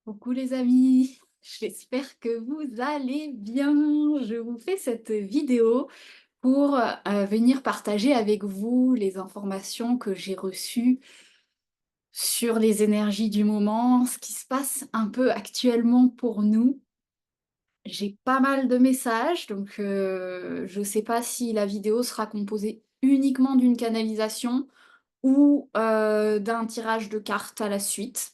Coucou les amis, j'espère que vous allez bien. Je vous fais cette vidéo pour venir partager avec vous les informations que j'ai reçues sur les énergies du moment, ce qui se passe un peu actuellement pour nous. J'ai pas mal de messages, donc je ne sais pas si la vidéo sera composée uniquement d'une canalisation ou d'un tirage de cartes à la suite.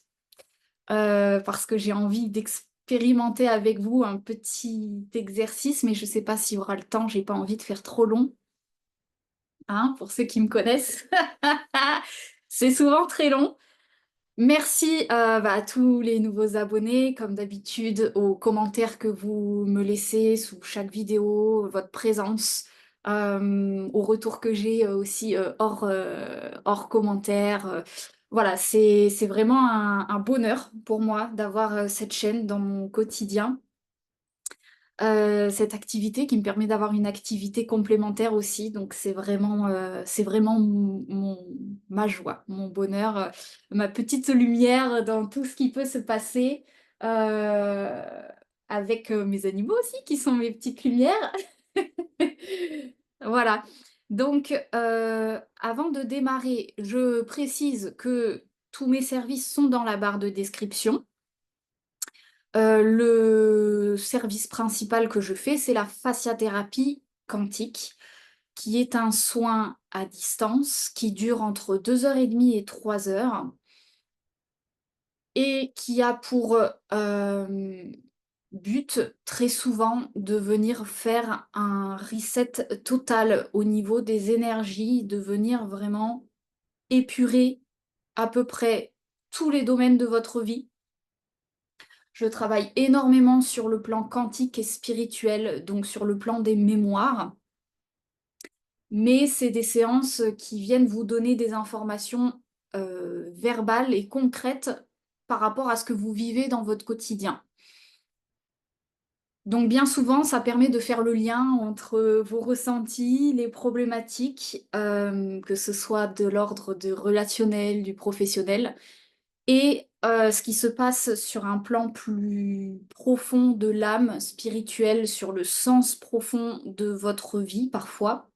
Parce que j'ai envie d'expérimenter avec vous un petit exercice, mais je ne sais pas s'il y aura le temps, j'ai pas envie de faire trop long, hein, pour ceux qui me connaissent. C'est souvent très long. Merci à tous les nouveaux abonnés, comme d'habitude, aux commentaires que vous me laissez sous chaque vidéo, votre présence, aux retours que j'ai aussi hors commentaires. Voilà, c'est vraiment un bonheur pour moi d'avoir cette chaîne dans mon quotidien. Cette activité qui me permet d'avoir une activité complémentaire aussi. Donc c'est vraiment ma joie, mon bonheur, ma petite lumière dans tout ce qui peut se passer euh, avec mes animaux aussi, qui sont mes petites lumières. Voilà. Donc, avant de démarrer, je précise que tous mes services sont dans la barre de description. Le service principal que je fais, c'est la fasciathérapie quantique, qui est un soin à distance qui dure entre 2h30 et 3 heures et qui a pour but très souvent de venir faire un reset total au niveau des énergies, de venir vraiment épurer à peu près tous les domaines de votre vie. Je travaille énormément sur le plan quantique et spirituel, donc sur le plan des mémoires. Mais c'est des séances qui viennent vous donner des informations verbales et concrètes par rapport à ce que vous vivez dans votre quotidien. Donc bien souvent, ça permet de faire le lien entre vos ressentis, les problématiques, que ce soit de l'ordre du relationnel, du professionnel, et ce qui se passe sur un plan plus profond de l'âme spirituelle, sur le sens profond de votre vie parfois.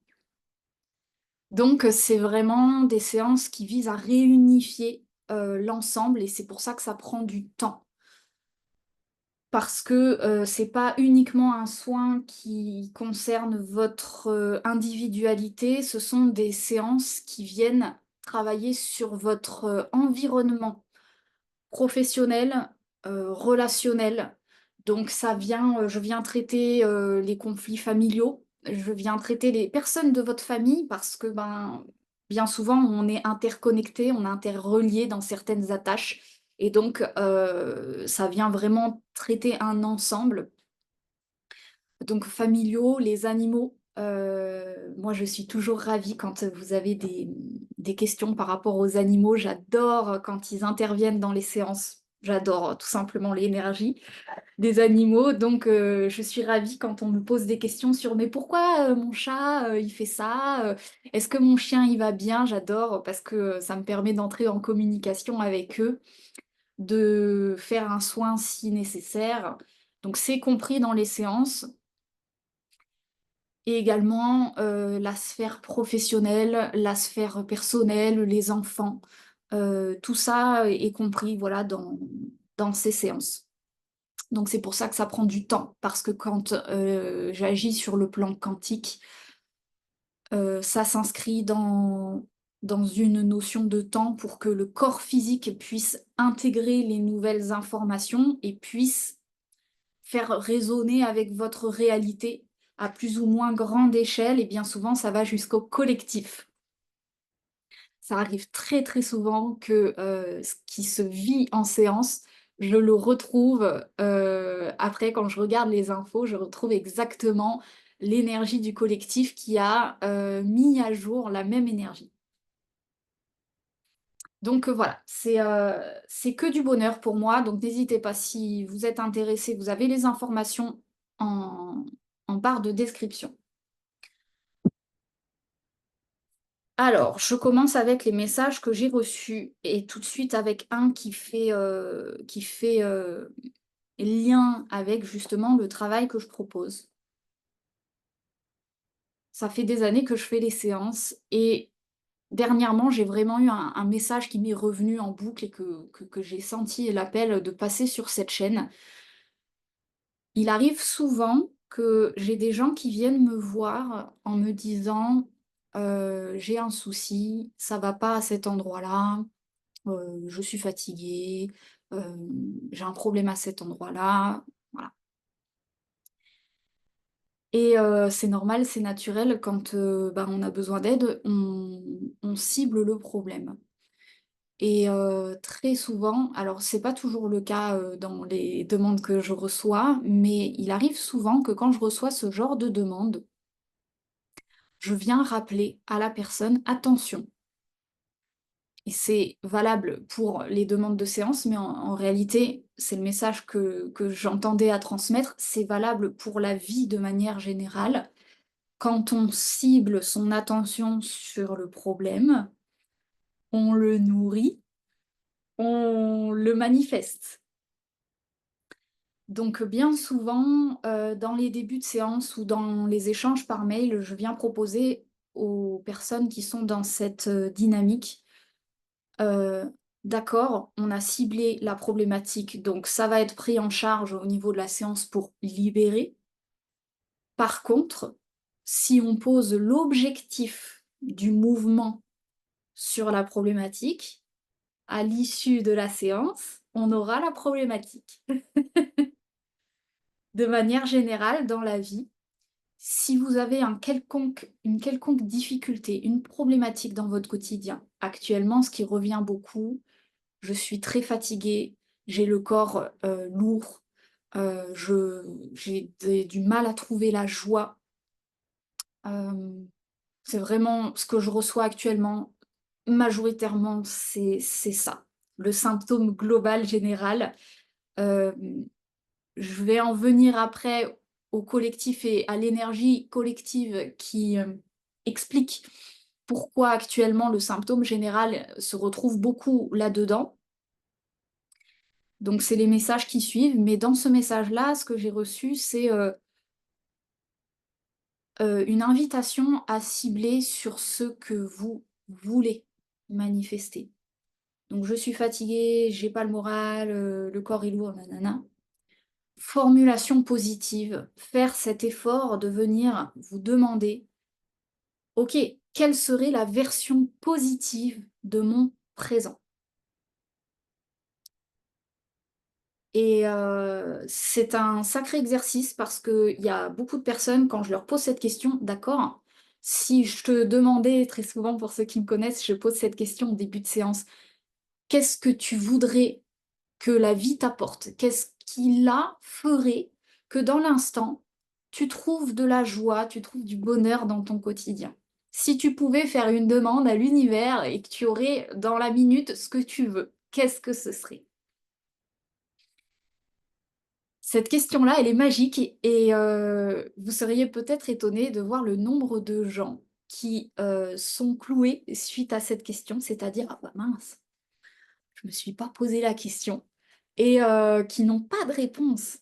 Donc c'est vraiment des séances qui visent à réunifier l'ensemble et c'est pour ça que ça prend du temps. Parce que c'est pas uniquement un soin qui concerne votre individualité, ce sont des séances qui viennent travailler sur votre environnement professionnel, relationnel. Donc je viens traiter les conflits familiaux, je viens traiter les personnes de votre famille parce que bien souvent on est interconnectés, on est interreliés dans certaines attaches. Et donc ça vient vraiment traiter un ensemble. Donc familiaux, les animaux. Moi, je suis toujours ravie quand vous avez des questions par rapport aux animaux. J'adore quand ils interviennent dans les séances. J'adore tout simplement l'énergie des animaux. Donc, je suis ravie quand on me pose des questions sur mais pourquoi mon chat il fait ça? Est-ce que mon chien il va bien? J'adore parce que ça me permet d'entrer en communication avec eux, de faire un soin si nécessaire. Donc, c'est compris dans les séances. Et également la sphère professionnelle, la sphère personnelle, les enfants. Tout ça est compris voilà, dans ces séances. Donc c'est pour ça que ça prend du temps, parce que quand j'agis sur le plan quantique, ça s'inscrit dans une notion de temps pour que le corps physique puisse intégrer les nouvelles informations et puisse faire résonner avec votre réalité à plus ou moins grande échelle, et bien souvent ça va jusqu'au collectif. Ça arrive très très souvent que ce qui se vit en séance, je le retrouve après quand je regarde les infos, je retrouve exactement l'énergie du collectif qui a mis à jour la même énergie. Donc voilà, c'est que du bonheur pour moi. Donc n'hésitez pas, si vous êtes intéressé, vous avez les informations en barre de description. Alors, je commence avec les messages que j'ai reçus et tout de suite avec un qui fait lien avec justement le travail que je propose. Ça fait des années que je fais les séances et dernièrement, j'ai vraiment eu un message qui m'est revenu en boucle et que j'ai senti l'appel de passer sur cette chaîne. Il arrive souvent que j'ai des gens qui viennent me voir en me disant j'ai un souci, ça va pas à cet endroit-là, je suis fatiguée, j'ai un problème à cet endroit-là, voilà. Et c'est normal, c'est naturel quand, bah, on a besoin d'aide, on cible le problème. Et très souvent, alors c'est pas toujours le cas, dans les demandes que je reçois, mais il arrive souvent que quand je reçois ce genre de demande, je viens rappeler à la personne: «Attention». Et c'est valable pour les demandes de séance, mais en réalité, c'est le message que j'entendais à transmettre, c'est valable pour la vie de manière générale. Quand on cible son attention sur le problème, on le nourrit, on le manifeste. Donc bien souvent, dans les débuts de séance ou dans les échanges par mail, je viens proposer aux personnes qui sont dans cette, dynamique, d'accord, on a ciblé la problématique, donc ça va être pris en charge au niveau de la séance pour libérer. Par contre, si on pose l'objectif du mouvement sur la problématique, à l'issue de la séance, on aura la problématique. De manière générale, dans la vie, si vous avez une quelconque difficulté, une problématique dans votre quotidien, actuellement, ce qui revient beaucoup: «Je suis très fatiguée, j'ai le corps, lourd, je j'ai des du mal à trouver la joie». Hem, c'est vraiment ce que je reçois actuellement, majoritairement, c'est ça. Le symptôme global général. Hem, je vais en venir après au collectif et à l'énergie collective qui, explique pourquoi actuellement le symptôme général se retrouve beaucoup là-dedans. Donc c'est les messages qui suivent, mais dans ce message-là, ce que j'ai reçu, c'est, une invitation à cibler sur ce que vous voulez manifester. Donc: «Je suis fatiguée, j'ai pas le moral, le corps est lourd, nanana». Formulation positive, faire cet effort de venir vous demander: «OK, quelle serait la version positive de mon présent?» Et c'est un sacré exercice parce qu'il y a beaucoup de personnes, quand je leur pose cette question, d'accord, si je te demandais très souvent, pour ceux qui me connaissent, je pose cette question au début de séance: «Qu'est-ce que tu voudrais que la vie t'apporte? Qu'est-ce qui là ferait que dans l'instant, tu trouves de la joie, tu trouves du bonheur dans ton quotidien? Si tu pouvais faire une demande à l'univers et que tu aurais dans la minute ce que tu veux, qu'est-ce que ce serait?» Cette question-là, elle est magique et vous seriez peut-être étonné de voir le nombre de gens qui, sont cloués suite à cette question, c'est-à-dire: «Ah bah mince, je me suis pas posé la question» et qui n'ont pas de réponse.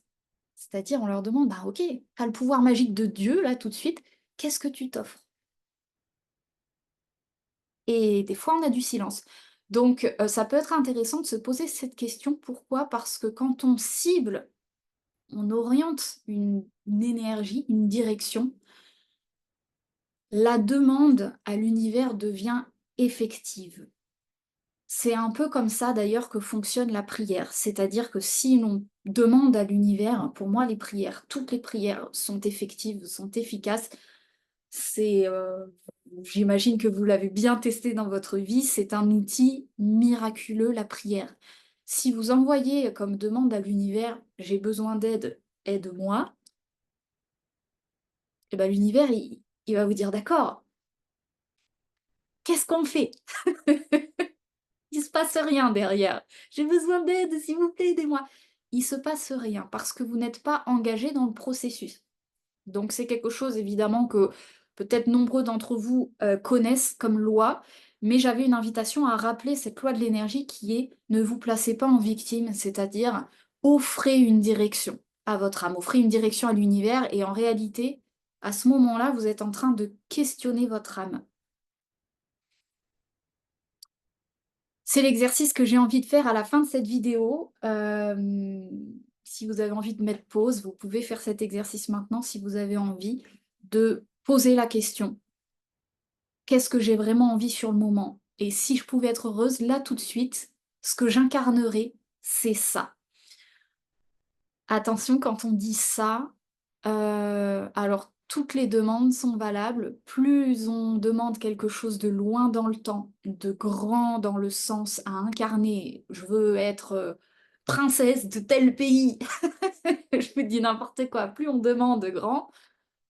C'est-à-dire, on leur demande: «Bah OK, tu as le pouvoir magique de Dieu là tout de suite, qu'est-ce que tu t'offres?» Et des fois, on a du silence. Donc ça peut être intéressant de se poser cette question. Pourquoi? Parce que quand on cible, on oriente une énergie, une direction, la demande à l'univers devient effective. C'est un peu comme ça d'ailleurs que fonctionne la prière. C'est-à-dire que si l'on demande à l'univers, pour moi les prières, toutes les prières sont effectives, sont efficaces. C'est, j'imagine que vous l'avez bien testé dans votre vie, c'est un outil miraculeux, la prière. Si vous envoyez comme demande à l'univers: «J'ai besoin d'aide, aide-moi», et ben l'univers il va vous dire: «D'accord, qu'est-ce qu'on fait?» Il se passe rien derrière. «J'ai besoin d'aide, s'il vous plaît, aidez-moi». Il se passe rien parce que vous n'êtes pas engagé dans le processus. Donc c'est quelque chose évidemment que peut-être nombreux d'entre vous connaissent comme loi, mais j'avais une invitation à rappeler cette loi de l'énergie qui est ne vous placez pas en victime, c'est-à-dire offrez une direction à votre âme, offrez une direction à l'univers, et en réalité, à ce moment-là, vous êtes en train de questionner votre âme. C'est l'exercice que j'ai envie de faire à la fin de cette vidéo. Si vous avez envie de mettre pause, vous pouvez faire cet exercice maintenant si vous avez envie de poser la question. Qu'est-ce que j'ai vraiment envie sur le moment? Et si je pouvais être heureuse, là tout de suite, ce que j'incarnerais, c'est ça. Attention, quand on dit ça, alors toutes les demandes sont valables. Plus on demande quelque chose de loin dans le temps, de grand dans le sens à incarner, je veux être princesse de tel pays, je vous dis n'importe quoi, plus on demande grand,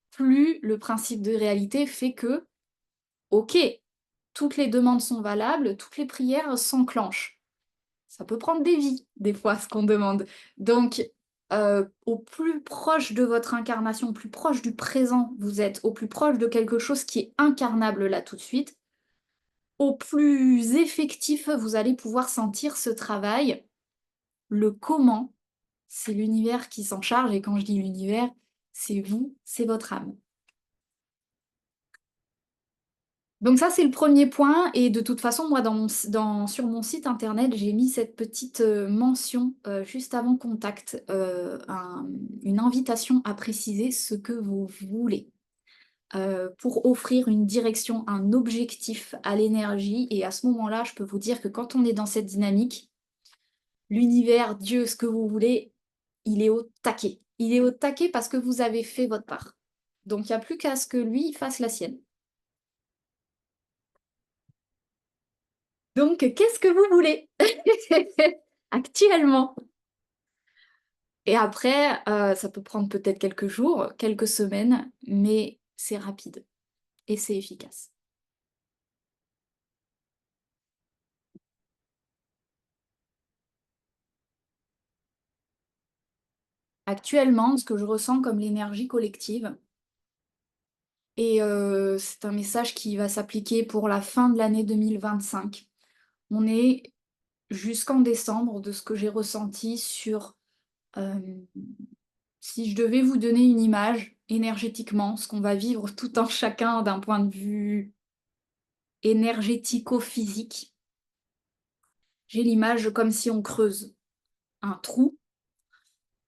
plus le principe de réalité fait que, ok, toutes les demandes sont valables, toutes les prières s'enclenchent. Ça peut prendre des vies, des fois, ce qu'on demande. Donc, au plus proche de votre incarnation, au plus proche du présent vous êtes, au plus proche de quelque chose qui est incarnable là tout de suite, au plus effectif vous allez pouvoir sentir ce travail. Le comment, c'est l'univers qui s'en charge, et quand je dis l'univers, c'est vous, c'est votre âme. Donc ça, c'est le premier point, et de toute façon, moi, sur mon site internet, j'ai mis cette petite mention juste avant contact, une invitation à préciser ce que vous voulez pour offrir une direction, un objectif à l'énergie. Et à ce moment-là, je peux vous dire que quand on est dans cette dynamique, l'univers, Dieu, ce que vous voulez, il est au taquet. Il est au taquet parce que vous avez fait votre part. Donc il n'y a plus qu'à ce que lui fasse la sienne. Donc, qu'est-ce que vous voulez actuellement? Et après, ça peut prendre peut-être quelques jours, quelques semaines, mais c'est rapide et c'est efficace. Actuellement, ce que je ressens comme l'énergie collective, et c'est un message qui va s'appliquer pour la fin de l'année 2025. On est jusqu'en décembre de ce que j'ai ressenti sur euh, si je devais vous donner une image énergétiquement, ce qu'on va vivre tout un chacun d'un point de vue énergético-physique, j'ai l'image comme si on creuse un trou,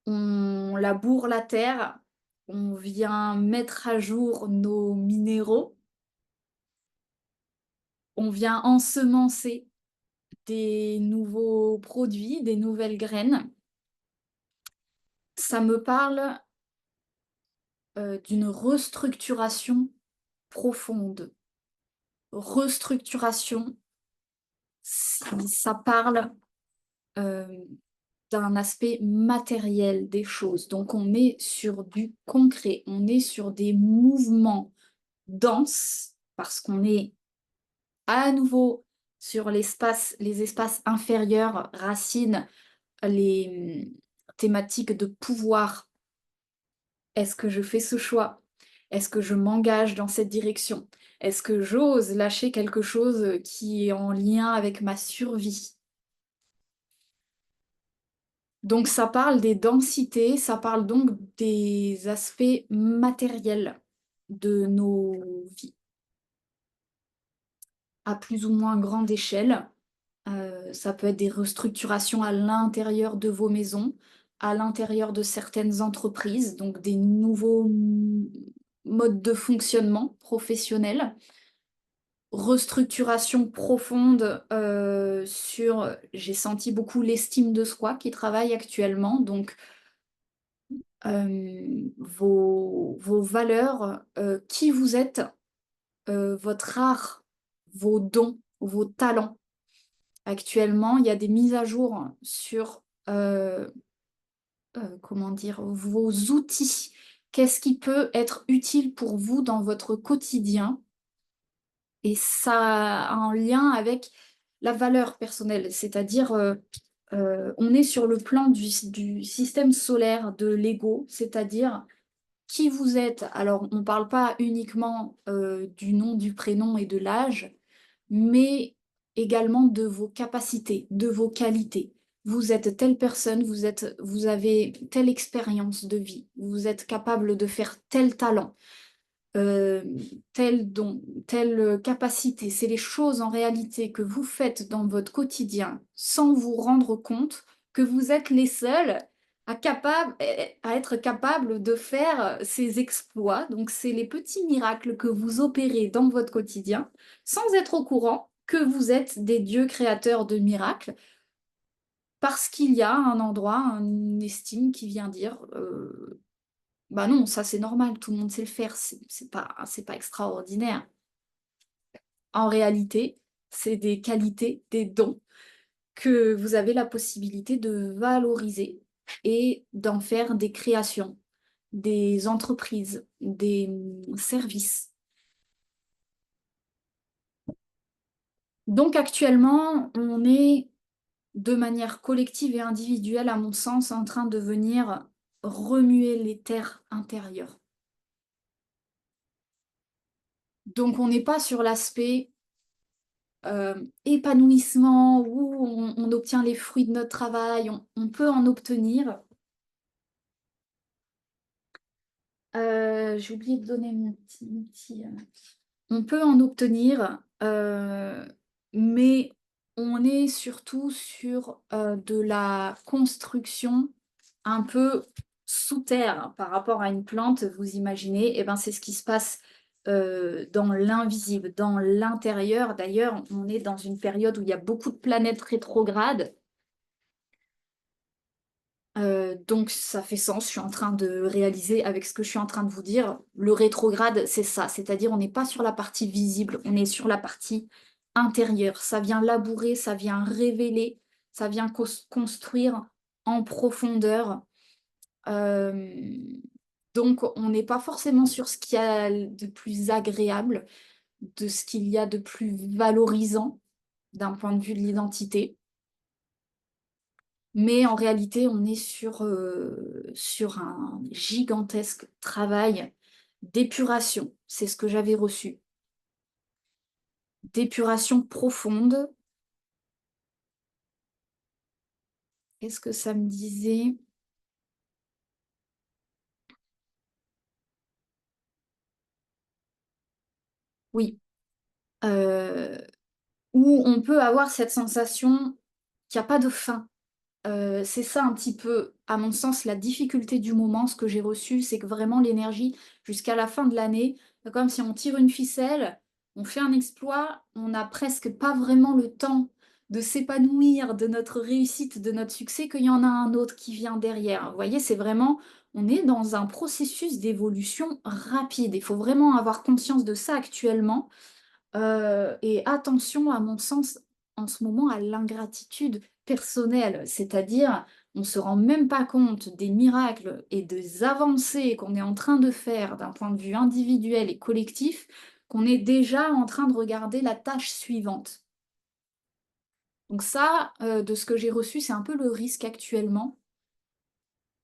on laboure la terre, on vient mettre à jour nos minéraux, on vient ensemencer des nouveaux produits, des nouvelles graines. Ça me parle d'une restructuration profonde. Restructuration, ça parle euh, d'un aspect matériel des choses. Donc on est sur du concret, on est sur des mouvements denses, parce qu'on est à nouveau sur les espaces inférieurs, racines, les thématiques de pouvoir. Est-ce que je fais ce choix? Est-ce que je m'engage dans cette direction? Est-ce que j'ose lâcher quelque chose qui est en lien avec ma survie? Donc ça parle des densités, ça parle donc des aspects matériels de nos vies, à plus ou moins grande échelle. Ça peut être des restructurations à l'intérieur de vos maisons, à l'intérieur de certaines entreprises, donc des nouveaux modes de fonctionnement professionnels. Restructuration profonde sur, j'ai senti beaucoup l'estime de soi qui travaille actuellement, donc vos valeurs, qui vous êtes, votre art, vos dons, vos talents. Actuellement, il y a des mises à jour sur, comment dire, vos outils. Qu'est-ce qui peut être utile pour vous dans votre quotidien? Et ça a un lien avec la valeur personnelle, c'est-à-dire on est sur le plan du système solaire de l'ego, c'est-à-dire qui vous êtes. Alors, on ne parle pas uniquement du nom, du prénom et de l'âge, mais également de vos capacités, de vos qualités. Vous êtes telle personne, vous avez telle expérience de vie, vous êtes capable de faire tel talent, euh, tel don, telle capacité. C'est les choses en réalité que vous faites dans votre quotidien sans vous rendre compte que vous êtes les seuls à être capables de faire ces exploits. Donc, c'est les petits miracles que vous opérez dans votre quotidien sans être au courant que vous êtes des dieux créateurs de miracles parce qu'il y a un endroit, une estime qui vient dire bah non, ça c'est normal, tout le monde sait le faire, c'est pas extraordinaire. En réalité, c'est des qualités, des dons que vous avez la possibilité de valoriser et d'en faire des créations, des entreprises, des services. Donc actuellement, on est de manière collective et individuelle, à mon sens, en train de venir remuer les terres intérieures. Donc on n'est pas sur l'aspect épanouissement où on obtient les fruits de notre travail, on peut en obtenir. J'ai oublié de donner mon petit outil. On peut en obtenir, mais on est surtout sur de la construction un peu sous terre par rapport à une plante, vous imaginez, et ben c'est ce qui se passe dans l'invisible, dans l'intérieur. D'ailleurs, on est dans une période où il y a beaucoup de planètes rétrogrades. Donc ça fait sens, je suis en train de réaliser avec ce que je suis en train de vous dire. Le rétrograde, c'est ça, c'est-à-dire on n'est pas sur la partie visible, on est sur la partie intérieure. Ça vient labourer, ça vient révéler, ça vient construire en profondeur. Euh, donc on n'est pas forcément sur ce qu'il y a de plus agréable, de ce qu'il y a de plus valorisant d'un point de vue de l'identité. Mais en réalité, on est sur un gigantesque travail d'épuration. C'est ce que j'avais reçu. D'épuration profonde. Qu'est-ce que ça me disait? Oui. Euh, Où on peut avoir cette sensation qu'il n'y a pas de fin. C'est ça un petit peu, à mon sens, la difficulté du moment. Ce que j'ai reçu, c'est que vraiment l'énergie, jusqu'à la fin de l'année, c'est comme si on tire une ficelle, on fait un exploit, on n'a presque pas vraiment le temps de s'épanouir de notre réussite, de notre succès, qu'il y en a un autre qui vient derrière. Vous voyez, c'est vraiment, on est dans un processus d'évolution rapide. Il faut vraiment avoir conscience de ça actuellement. Et attention, à mon sens, en ce moment, à l'ingratitude personnelle, c'est-à-dire on ne se rend même pas compte des miracles et des avancées qu'on est en train de faire d'un point de vue individuel et collectif, qu'on est déjà en train de regarder la tâche suivante. Donc ça, de ce que j'ai reçu, c'est un peu le risque actuellement,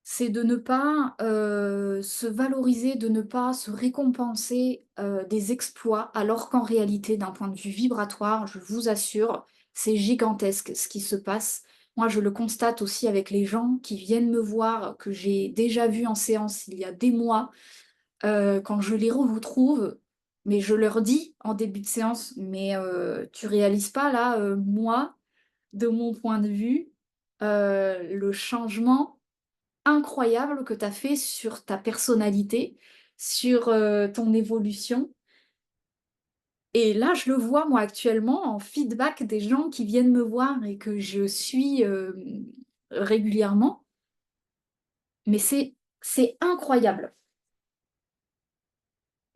c'est de ne pas se valoriser, de ne pas se récompenser des exploits, alors qu'en réalité, d'un point de vue vibratoire, je vous assure, c'est gigantesque ce qui se passe. Moi, je le constate aussi avec les gens qui viennent me voir, que j'ai déjà vu en séance il y a des mois, quand je les retrouve, mais je leur dis en début de séance, mais tu réalises pas là, moi, de mon point de vue, le changement incroyable que tu as fait sur ta personnalité, sur ton évolution. Et là, je le vois, moi, actuellement, en feedback des gens qui viennent me voir et que je suis régulièrement. Mais c'est incroyable.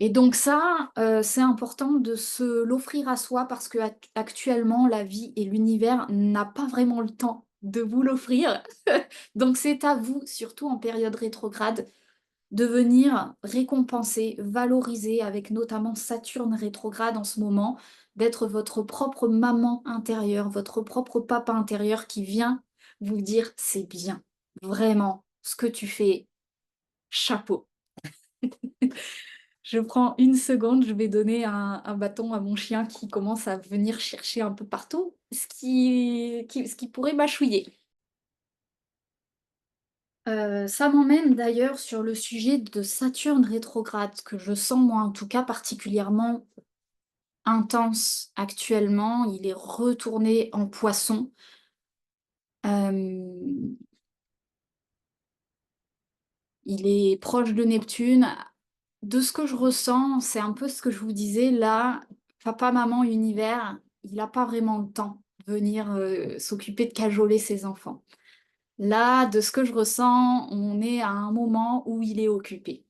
Et donc ça, c'est important de se l'offrir à soi parce que actuellement, la vie et l'univers n'a pas vraiment le temps de vous l'offrir. Donc c'est à vous, surtout en période rétrograde, de venir récompenser, valoriser, avec notamment Saturne rétrograde en ce moment, d'être votre propre maman intérieure, votre propre papa intérieur qui vient vous dire c'est bien, vraiment, ce que tu fais, chapeau. Je prends une seconde, je vais donner un bâton à mon chien qui commence à venir chercher un peu partout, ce qui pourrait mâchouiller. Ça m'emmène d'ailleurs sur le sujet de Saturne rétrograde, que je sens moi en tout cas particulièrement intense actuellement. Il est retourné en Poisson. Euh, il est proche de Neptune. De ce que je ressens, c'est un peu ce que je vous disais là, papa, maman, univers, il n'a pas vraiment le temps de venir s'occuper de cajoler ses enfants. Là, de ce que je ressens, on est à un moment où il est occupé.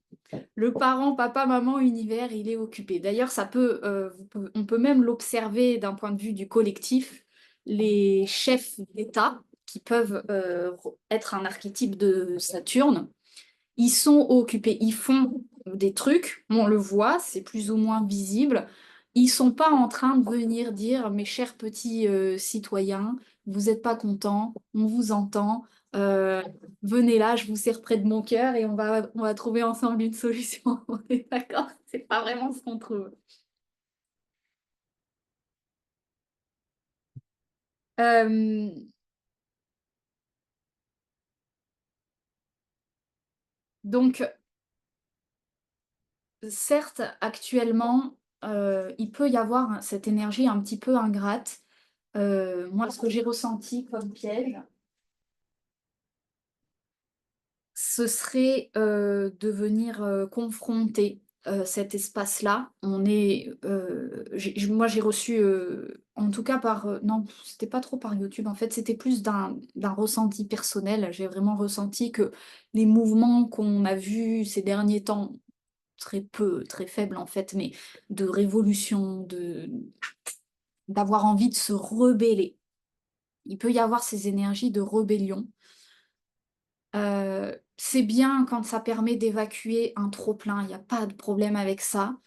Le parent, papa, maman, univers, il est occupé. D'ailleurs, on peut même l'observer d'un point de vue du collectif. Les chefs d'État, qui peuvent être un archétype de Saturne, ils sont occupés, ils font des trucs, on le voit, c'est plus ou moins visible. Ils sont pas en train de venir dire, mes chers petits citoyens, vous n'êtes pas contents, on vous entend, euh, venez là, je vous serre près de mon cœur et on va trouver ensemble une solution. On est d'accord? C'est pas vraiment ce qu'on trouve. Euh, donc, certes, actuellement, il peut y avoir cette énergie un petit peu ingrate. Moi, ce que j'ai ressenti comme piège, ce serait de venir confronter cet espace-là. Moi, j'ai reçu, en tout cas non, c'était pas trop par YouTube. En fait, c'était plus d'un ressenti personnel. J'ai vraiment ressenti que les mouvements qu'on a vus ces derniers temps, très peu, très faibles en fait, mais de révolution, d'avoir envie de se rebeller. Il peut y avoir ces énergies de rébellion. C'est bien quand ça permet d'évacuer un trop-plein, il n'y a pas de problème avec ça.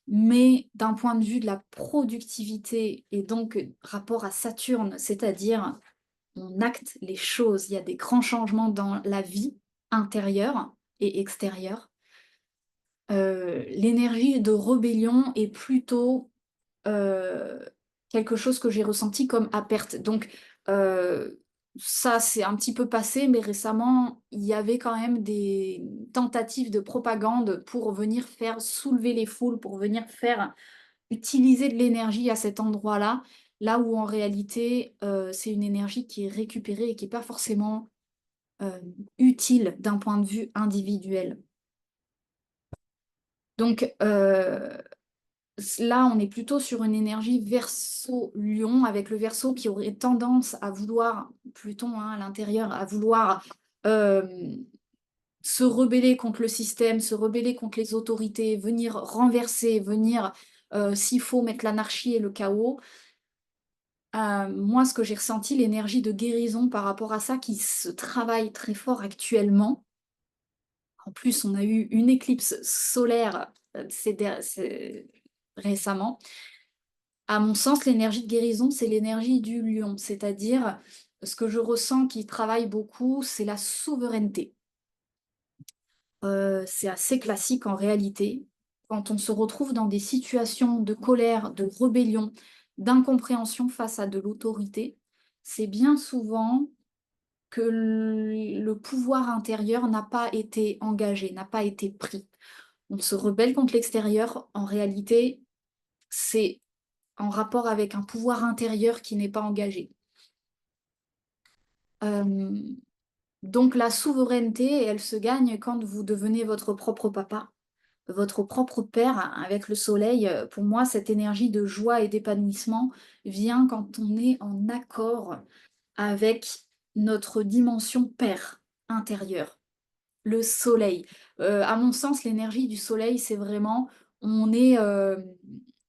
Mais d'un point de vue de la productivité et donc rapport à Saturne, c'est-à-dire on acte les choses, il y a des grands changements dans la vie intérieure et extérieure. L'énergie de rébellion est plutôt euh, quelque chose que j'ai ressenti comme à perte. Donc, euh, ça, c'est un petit peu passé, mais récemment, il y avait quand même des tentatives de propagande pour venir faire soulever les foules, pour venir faire utiliser de l'énergie à cet endroit-là, là où en réalité, c'est une énergie qui est récupérée et qui n'est pas forcément euh, utile d'un point de vue individuel. Donc, là, on est plutôt sur une énergie verso-lion, avec le verso qui aurait tendance à vouloir, Pluton hein, à l'intérieur, à vouloir euh, se rebeller contre le système, se rebeller contre les autorités, venir renverser, venir, s'il faut, mettre l'anarchie et le chaos. Moi, ce que j'ai ressenti, l'énergie de guérison par rapport à ça qui se travaille très fort actuellement. En plus, on a eu une éclipse solaire récemment. À mon sens, l'énergie de guérison, c'est l'énergie du lion, c'est-à-dire ce que je ressens qui travaille beaucoup, c'est la souveraineté. C'est assez classique en réalité. Quand on se retrouve dans des situations de colère, de rébellion, d'incompréhension face à de l'autorité, c'est bien souvent que le pouvoir intérieur n'a pas été engagé, n'a pas été pris. On se rebelle contre l'extérieur, en réalité, c'est en rapport avec un pouvoir intérieur qui n'est pas engagé. Euh, donc la souveraineté, elle se gagne quand vous devenez votre propre papa, votre propre père avec le soleil. Pour moi, cette énergie de joie et d'épanouissement vient quand on est en accord avec notre dimension père intérieure, le soleil. À mon sens, l'énergie du soleil, c'est vraiment, on est, euh,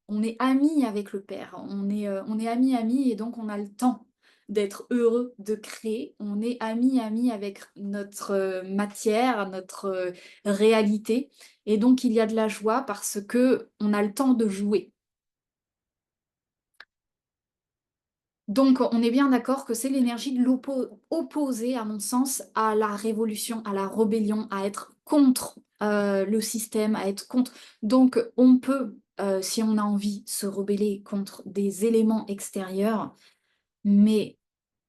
on est amis avec le Père, on est amis, et donc on a le temps d'être heureux, de créer. On est amis avec notre matière, notre réalité. Et donc, il y a de la joie parce que on a le temps de jouer. Donc, on est bien d'accord que c'est l'énergie de opposée, à mon sens, à la révolution, à la rébellion, à être contre, le système, à être contre. Donc on peut, si on a envie, se rebeller contre des éléments extérieurs, mais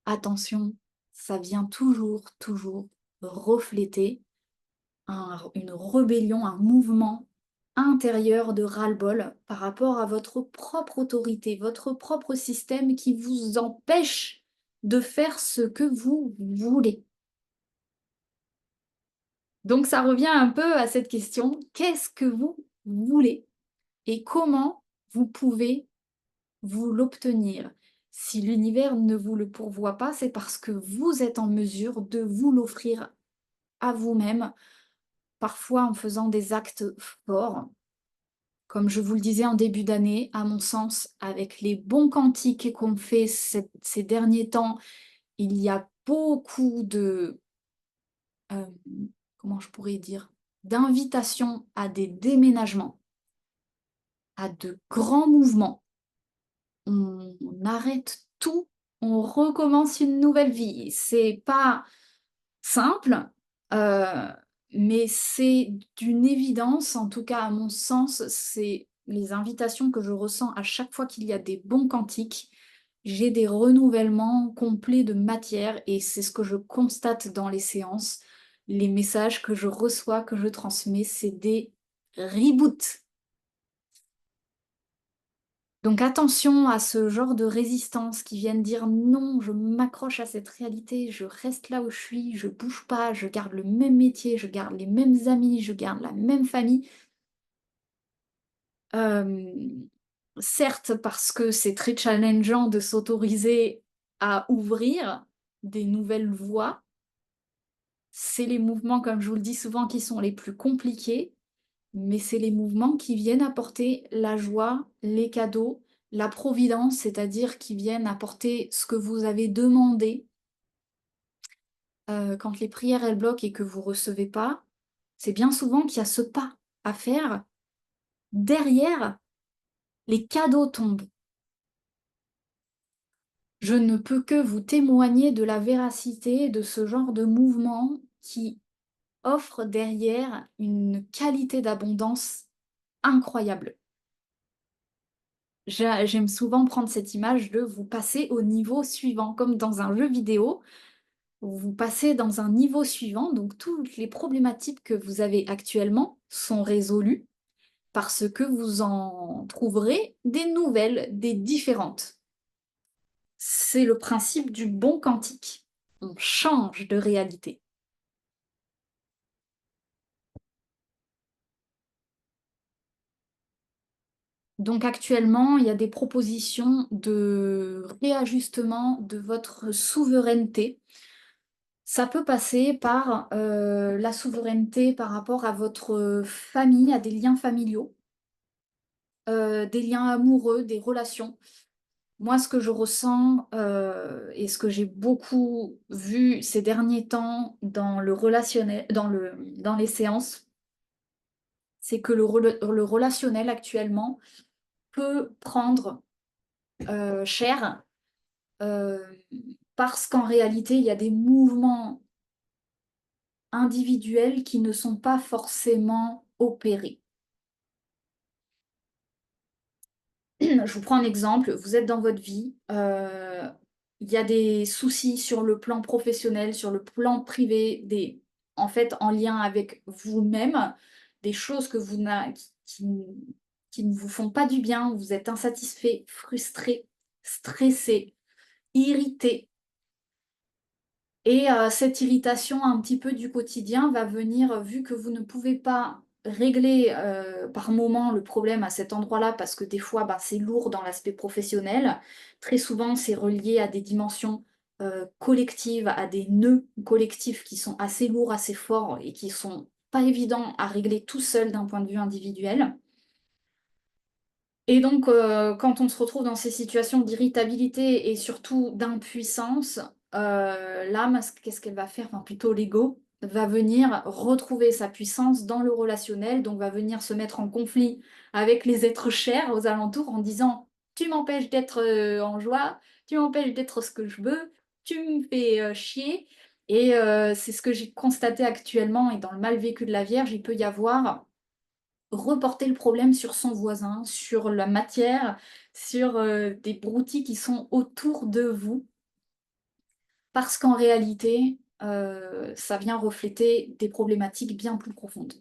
attention, ça vient toujours, toujours refléter une rébellion, un mouvement intérieur de ras-le-bol par rapport à votre propre autorité, votre propre système qui vous empêche de faire ce que vous voulez. Donc ça revient un peu à cette question, qu'est-ce que vous voulez et comment vous pouvez vous l'obtenir? Si l'univers ne vous le pourvoit pas, c'est parce que vous êtes en mesure de vous l'offrir à vous-même, parfois en faisant des actes forts. Comme je vous le disais en début d'année, à mon sens, avec les bons cantiques qu'on fait ces derniers temps, il y a beaucoup de, euh, comment je pourrais dire, d'invitations à des déménagements, à de grands mouvements. On arrête tout, on recommence une nouvelle vie. C'est pas simple, heu, mais c'est d'une évidence, en tout cas à mon sens, c'est les invitations que je ressens à chaque fois qu'il y a des bons cantiques. J'ai des renouvellements complets de matière et c'est ce que je constate dans les séances. Les messages que je reçois, que je transmets, c'est des reboots. Donc attention à ce genre de résistance qui viennent dire: «Non, je m'accroche à cette réalité, je reste là où je suis, je bouge pas, je garde le même métier, je garde les mêmes amis, je garde la même famille». Hem, certes, parce que c'est très challengeant de s'autoriser à ouvrir des nouvelles voies. C'est les mouvements, comme je vous le dis souvent, qui sont les plus compliqués, mais c'est les mouvements qui viennent apporter la joie, les cadeaux, la providence, c'est-à-dire qui viennent apporter ce que vous avez demandé. Quand les prières, elles bloquent et que vous recevez pas, c'est bien souvent qu'il y a ce pas à faire. Derrière, les cadeaux tombent. Je ne peux que vous témoigner de la véracité de ce genre de mouvement qui offre derrière une qualité d'abondance incroyable. J'aime souvent prendre cette image de vous passer au niveau suivant, comme dans un jeu vidéo, vous passez dans un niveau suivant, donc toutes les problématiques que vous avez actuellement sont résolues parce que vous en trouverez des nouvelles, des différentes. C'est le principe du bon quantique. On change de réalité. Donc actuellement, il y a des propositions de réajustement de votre souveraineté. Ça peut passer par, la souveraineté par rapport à votre famille, à des liens familiaux, des liens amoureux, des relations. Moi, ce que je ressens, et ce que j'ai beaucoup vu ces derniers temps dans le relationnel dans les séances, c'est que le relationnel actuellement peut prendre, cher, heu, parce qu'en réalité, il y a des mouvements individuels qui ne sont pas forcément opérés. Je vous prends un exemple, vous êtes dans votre vie, il y a des soucis sur le plan professionnel, sur le plan privé, en fait, en lien avec vous-même, des choses que vous n'a qui ne vous font pas du bien, vous êtes insatisfait, frustré, stressé, irrité. Et cette irritation un petit peu du quotidien va venir, vu que vous ne pouvez pas régler, par moment le problème à cet endroit-là, parce que des fois, bah, c'est lourd dans l'aspect professionnel. Très souvent, c'est relié à des dimensions, collectives, à des nœuds collectifs qui sont assez lourds, assez forts et qui sont pas évidents à régler tout seul d'un point de vue individuel. Et donc, quand on se retrouve dans ces situations d'irritabilité et surtout d'impuissance, l'âme, qu'est-ce qu'elle va faire? Enfin, plutôt l'ego, va venir retrouver sa puissance dans le relationnel, donc va venir se mettre en conflit avec les êtres chers aux alentours en disant: «Tu m'empêches d'être, en joie, tu m'empêches d'être ce que je veux, tu me fais, chier». Et c'est ce que j'ai constaté actuellement et dans le mal vécu de la Vierge, il peut y avoir reporter le problème sur son voisin, sur la matière, sur, des broutilles qui sont autour de vous, parce qu'en réalité, ça vient refléter des problématiques bien plus profondes.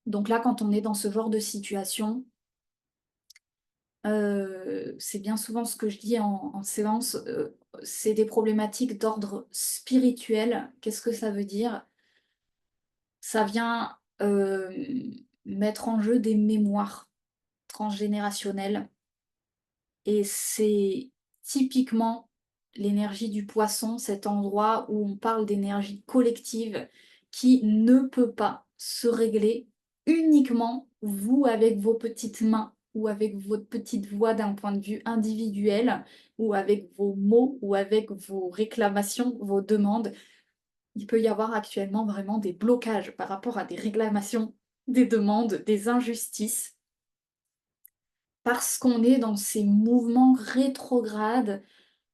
Donc là, quand on est dans ce genre de situation, c'est bien souvent ce que je dis en séance, c'est des problématiques d'ordre spirituel. Qu'est-ce que ça veut dire? Ça vient, mettre en jeu des mémoires transgénérationnelles et c'est typiquement l'énergie du poisson, cet endroit où on parle d'énergie collective qui ne peut pas se régler uniquement vous avec vos petites mains ou avec votre petite voix d'un point de vue individuel ou avec vos mots ou avec vos réclamations, vos demandes. Il peut y avoir actuellement vraiment des blocages par rapport à des réclamations, des demandes, des injustices, parce qu'on est dans ces mouvements rétrogrades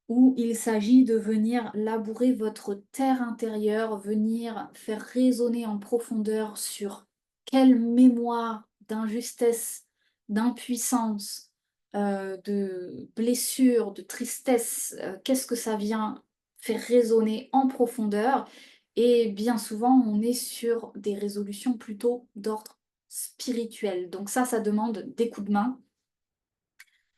où il s'agit de venir labourer votre terre intérieure, venir faire résonner en profondeur sur quelle mémoire d'injustice, d'impuissance, de blessure, de tristesse, qu'est-ce que ça vient faire résonner en profondeur. Et bien souvent, on est sur des résolutions plutôt d'ordre spirituel. Donc ça demande des coups de main.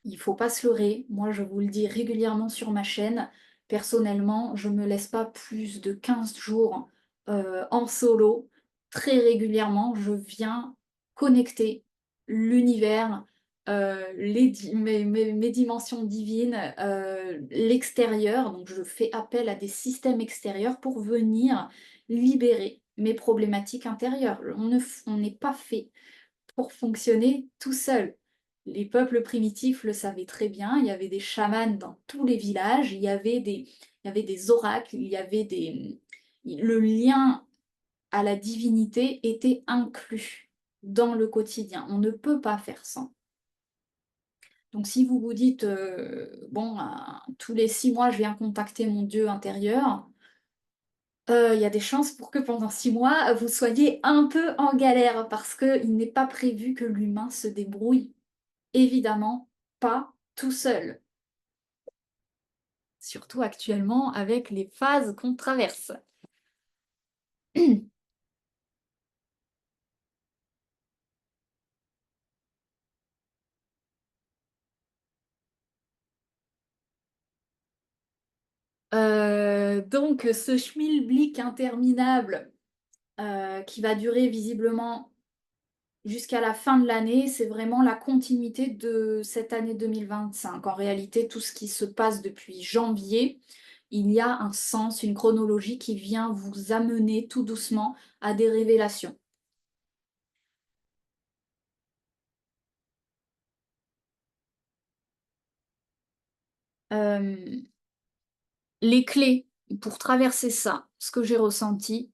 Il faut pas se leurrer. Moi, je vous le dis régulièrement sur ma chaîne. Personnellement, je me laisse pas plus de 15 jours en solo. Très régulièrement, je viens connecter l'univers, mes dimensions divines, l'extérieur. Donc, je fais appel à des systèmes extérieurs pour venir libérer mes problématiques intérieures. On n'est pas fait pour fonctionner tout seul. Les peuples primitifs le savaient très bien, il y avait des chamans dans tous les villages, il y avait des oracles, il y avait des... Le lien à la divinité était inclus dans le quotidien. On ne peut pas faire sans. Donc si vous vous dites, bon, tous les 6 mois, je viens contacter mon Dieu intérieur, il y a des chances pour que pendant 6 mois, vous soyez un peu en galère parce qu'il n'est pas prévu que l'humain se débrouille. Évidemment, pas tout seul. Surtout actuellement avec les phases qu'on traverse. Donc ce schmilblick interminable qui va durer visiblement jusqu'à la fin de l'année, c'est vraiment la continuité de cette année 2025. En réalité, tout ce qui se passe depuis janvier, il y a un sens, une chronologie qui vient vous amener tout doucement à des révélations. Euh, les clés pour traverser ça, ce que j'ai ressenti,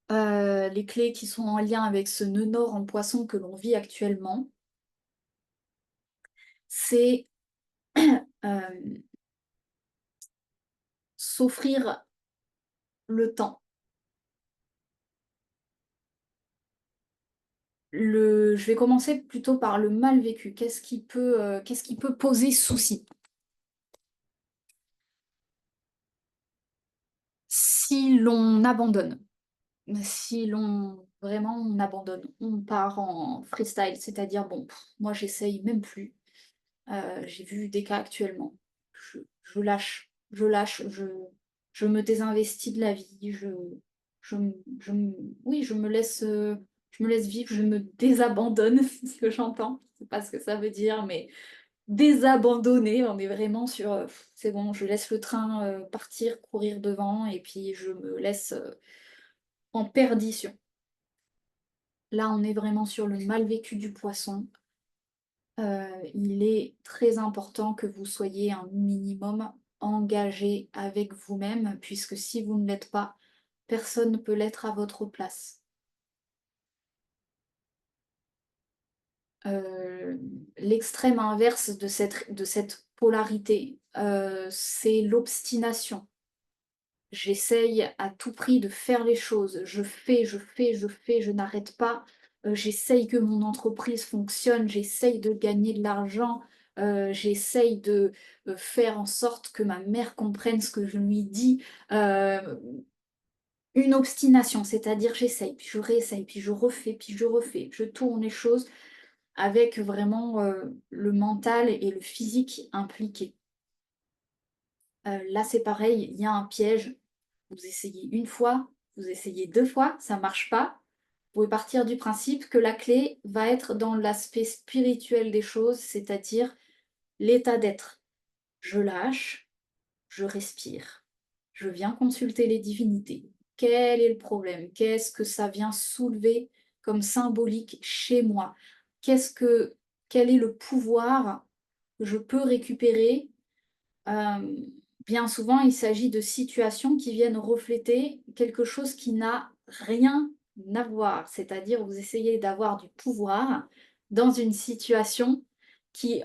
les clés qui sont en lien avec ce nœud nord en poisson que l'on vit actuellement, c'est s'offrir le temps. Je vais commencer plutôt par le mal vécu. Qu'est-ce qui peut poser souci? Si l'on abandonne, si l'on vraiment on abandonne, on part en freestyle, c'est-à-dire bon, moi j'essaye même plus. J'ai vu des cas actuellement. Je lâche, je me désinvestis de la vie, je, m- je, m- oui, je me laisse vivre, je me désabandonne, c'est ce que j'entends. Je sais pas ce que ça veut dire, mais désabandonner, on est vraiment sur, c'est bon, je laisse le train partir, courir devant, et puis je me laisse en perdition. Là, on est vraiment sur le mal vécu du poisson. Il est très important que vous soyez un minimum engagé avec vous-même, puisque si vous ne l'êtes pas, personne ne peut l'être à votre place. Euh, L'extrême inverse de cette polarité, c'est l'obstination. J'essaye à tout prix de faire les choses. Je fais, je fais, je fais, je n'arrête pas. J'essaye que mon entreprise fonctionne, j'essaye de gagner de l'argent, j'essaye de, faire en sorte que ma mère comprenne ce que je lui dis. Heu, une obstination, c'est-à-dire j'essaye, puis je réessaye, puis je refais, puis je refais. Je tourne les choses avec vraiment, le mental et le physique impliqués. Là, c'est pareil, il y a un piège. Vous essayez une fois, vous essayez 2 fois, ça marche pas. Vous pouvez partir du principe que la clé va être dans l'aspect spirituel des choses, c'est-à-dire l'état d'être. Je lâche, je respire. Je viens consulter les divinités. Quel est le problème? Qu'est-ce que ça vient soulever comme symbolique chez moi? Quel est le pouvoir que je peux récupérer? Bien souvent, il s'agit de situations qui viennent refléter quelque chose qui n'a rien à voir. C'est-à-dire, vous essayez d'avoir du pouvoir dans une situation qui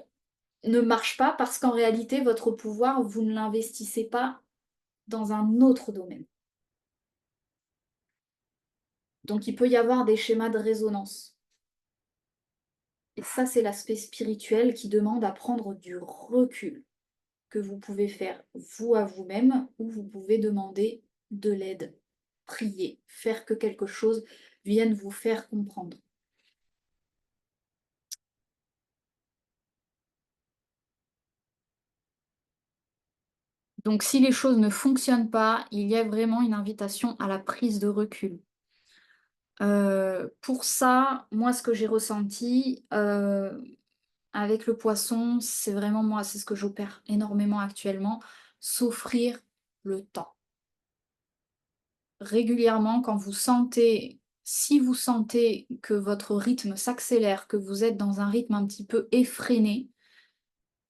ne marche pas parce qu'en réalité, votre pouvoir, vous ne l'investissez pas dans un autre domaine. Donc, il peut y avoir des schémas de résonance. Et ça, c'est l'aspect spirituel qui demande à prendre du recul, que vous pouvez faire vous à vous-même ou vous pouvez demander de l'aide, prier, faire que quelque chose vienne vous faire comprendre. Donc si les choses ne fonctionnent pas, il y a vraiment une invitation à la prise de recul. Pour ça, moi ce que j'ai ressenti, avec le poisson, c'est vraiment moi, c'est ce que j'opère énormément actuellement, s'offrir le temps. Régulièrement, quand vous sentez si vous sentez que votre rythme s'accélère, que vous êtes dans un rythme un petit peu effréné,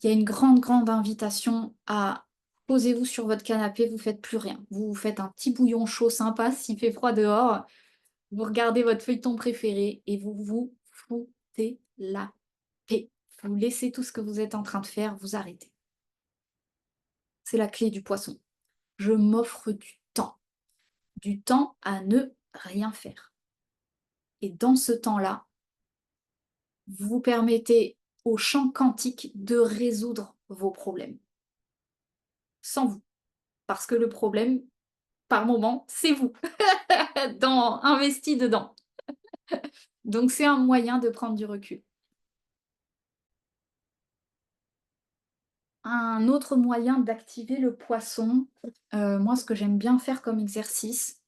il y a une grande, grande invitation à posez-vous sur votre canapé, vous faites plus rien. Vous vous faites un petit bouillon chaud sympa s'il fait froid dehors, vous regardez votre feuilleton préféré et vous vous foutez la paix. Vous laissez tout ce que vous êtes en train de faire, vous arrêtez. C'est la clé du poisson. Je m'offre du temps à ne rien faire. Et dans ce temps-là, vous vous permettez au champ quantique de résoudre vos problèmes, sans vous. Parce que le problème, par moment, c'est vous, investi dedans. Donc c'est un moyen de prendre du recul. Un autre moyen d'activer le poisson, moi ce que j'aime bien faire comme exercice,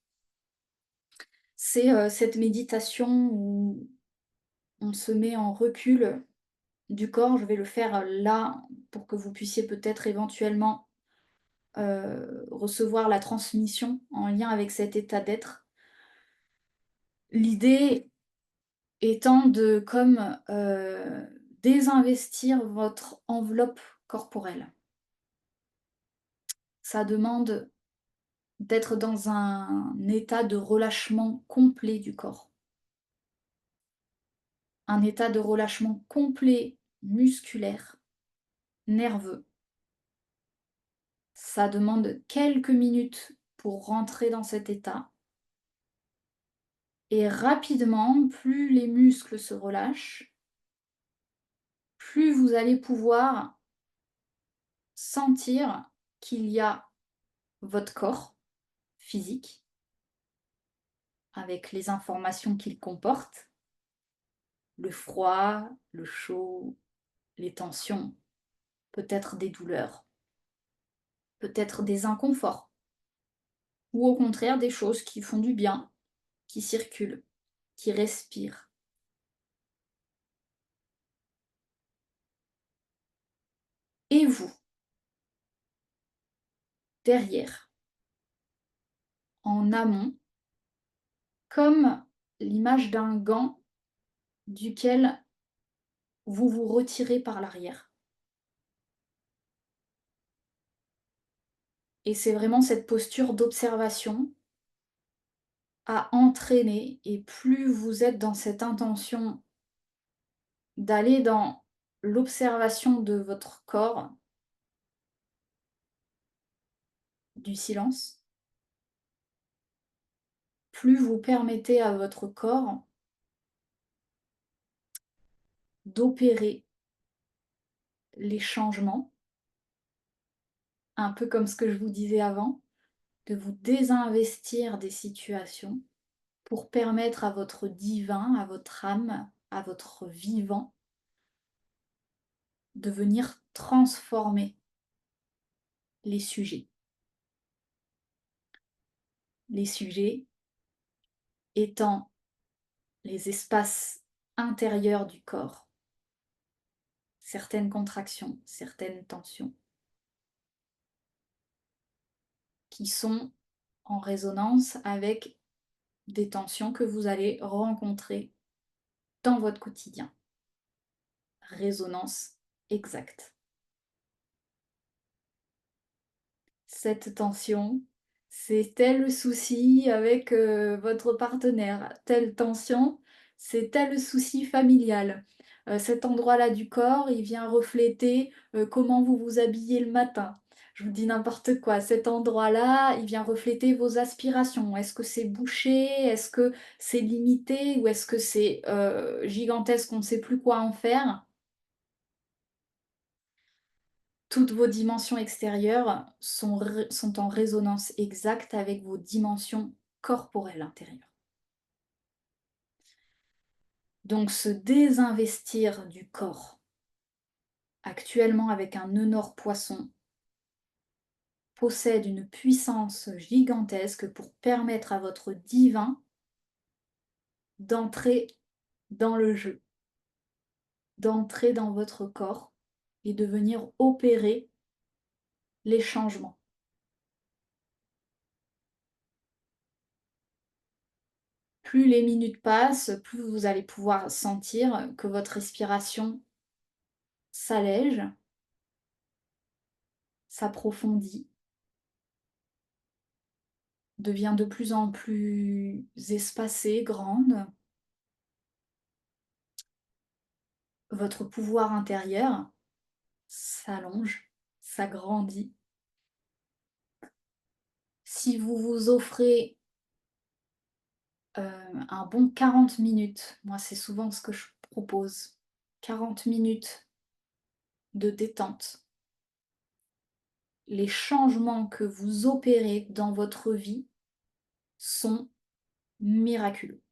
c'est, cette méditation où on se met en recul du corps. Je vais le faire, là, pour que vous puissiez peut-être éventuellement recevoir la transmission en lien avec cet état d'être. L'idée étant de comme, désinvestir votre enveloppe corporelle. Ça demande d'être dans un état de relâchement complet du corps. Un état de relâchement complet musculaire, nerveux. Ça demande quelques minutes pour rentrer dans cet état et rapidement, plus les muscles se relâchent, plus vous allez pouvoir sentir qu'il y a votre corps physique avec les informations qu'il comporte, le froid, le chaud, les tensions, peut-être des douleurs, peut-être des inconforts, ou au contraire des choses qui font du bien, qui circulent, qui respirent. Et vous, derrière, en amont, comme l'image d'un gant duquel vous vous retirez par l'arrière. Et c'est vraiment cette posture d'observation à entraîner, et plus vous êtes dans cette intention d'aller dans l'observation de votre corps, du silence, plus vous permettez à votre corps d'opérer les changements, un peu comme ce que je vous disais avant, de vous désinvestir des situations pour permettre à votre divin, à votre âme, à votre vivant de venir transformer les sujets. Les sujets étant les espaces intérieurs du corps, certaines contractions, certaines tensions, qui sont en résonance avec des tensions que vous allez rencontrer dans votre quotidien. Résonance exacte. Cette tension, c'est tel souci avec votre partenaire. Telle tension, c'est tel souci familial. Cet endroit-là du corps, il vient refléter comment vous vous habillez le matin. Je vous dis n'importe quoi. Cet endroit-là, il vient refléter vos aspirations. Est-ce que c'est bouché? Est-ce que c'est limité? Ou est-ce que c'est gigantesque, on ne sait plus quoi en faire? Toutes vos dimensions extérieures sont en résonance exacte avec vos dimensions corporelles intérieures. Donc se désinvestir du corps, actuellement avec un nœud nord poisson, possède une puissance gigantesque pour permettre à votre divin d'entrer dans le jeu, d'entrer dans votre corps et de venir opérer les changements. Plus les minutes passent, plus vous allez pouvoir sentir que votre respiration s'allège, s'approfondit, devient de plus en plus espacée, grande. Votre pouvoir intérieur s'allonge, s'agrandit. Si vous vous offrez un bon 40 minutes, moi c'est souvent ce que je propose, 40 minutes de détente, les changements que vous opérez dans votre vie sont miraculeux.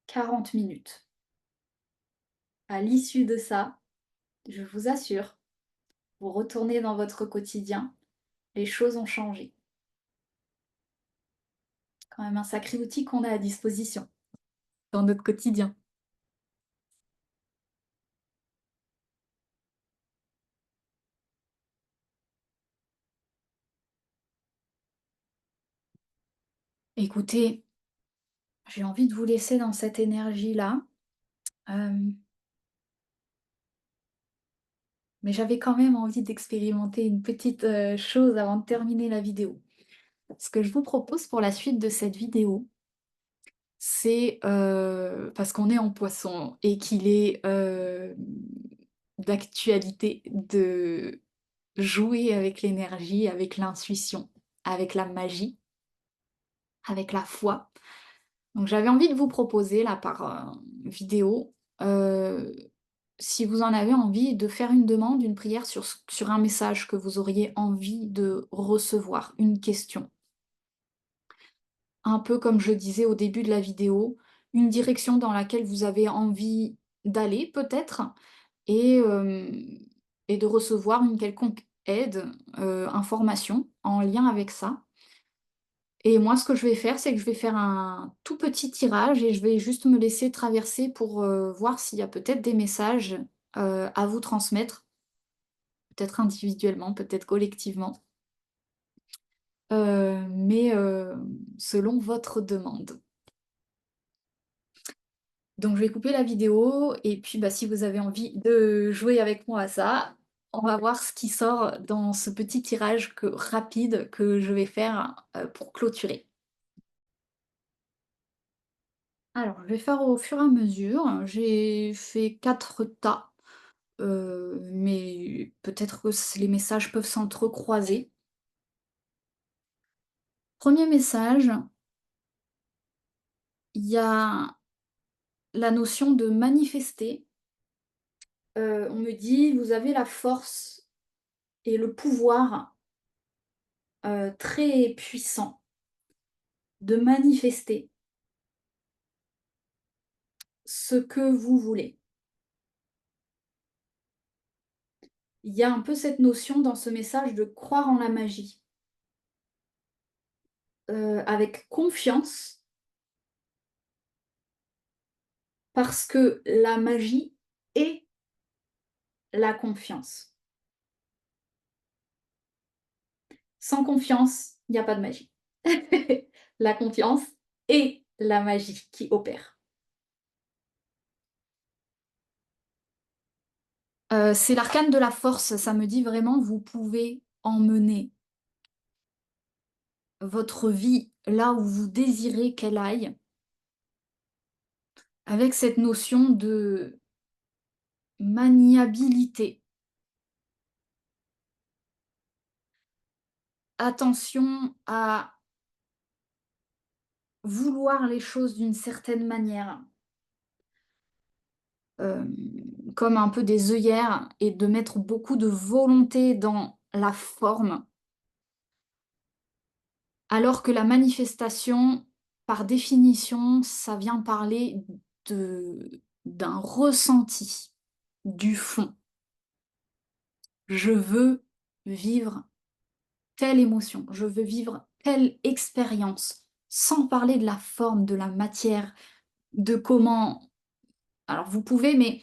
40 minutes. À l'issue de ça, je vous assure, vous retournez dans votre quotidien, les choses ont changé. Quand même un sacré outil qu'on a à disposition dans notre quotidien. Écoutez, j'ai envie de vous laisser dans cette énergie-là, hem, mais j'avais quand même envie d'expérimenter une petite, chose avant de terminer la vidéo. Ce que je vous propose pour la suite de cette vidéo, c'est, parce qu'on est en Poisson et qu'il est, d'actualité de jouer avec l'énergie, avec l'intuition, avec la magie, avec la foi. Donc j'avais envie de vous proposer là par, vidéo, heu, si vous en avez envie, de faire une demande, une prière sur un message que vous auriez envie de recevoir, une question. Un peu comme je disais au début de la vidéo, une direction dans laquelle vous avez envie d'aller peut-être et et de recevoir une quelconque aide, information en lien avec ça. Et moi, ce que je vais faire, c'est que je vais faire un tout petit tirage et je vais juste me laisser traverser pour, voir s'il y a peut-être des messages, à vous transmettre, peut-être individuellement, peut-être collectivement, mais selon votre demande. Donc je vais couper la vidéo et puis, bah, si vous avez envie de jouer avec moi à ça, on va voir ce qui sort dans ce petit tirage rapide que je vais faire, pour clôturer. Alors, je vais faire au fur et à mesure. J'ai fait 4 tas, mais peut-être que les messages peuvent s'entrecroiser. Premier message, il y a la notion de manifester. On me dit: «Vous avez la force et le pouvoir, très puissant de manifester ce que vous voulez». Il y a un peu cette notion dans ce message de croire en la magie, avec confiance, parce que la magie est la confiance. Sans confiance, il y a pas de magie. La confiance est la magie qui opère. C'est l'arcane de la force, ça me dit vraiment vous pouvez emmener votre vie là où vous désirez qu'elle aille, avec cette notion de maniabilité. Attention à vouloir les choses d'une certaine manière, hem, comme un peu des œillères et de mettre beaucoup de volonté dans la forme, alors que la manifestation, par définition, ça vient parler d'un ressenti, du fond. Je veux vivre telle émotion, je veux vivre telle expérience, sans parler de la forme, de la matière, de comment alors vous pouvez, mais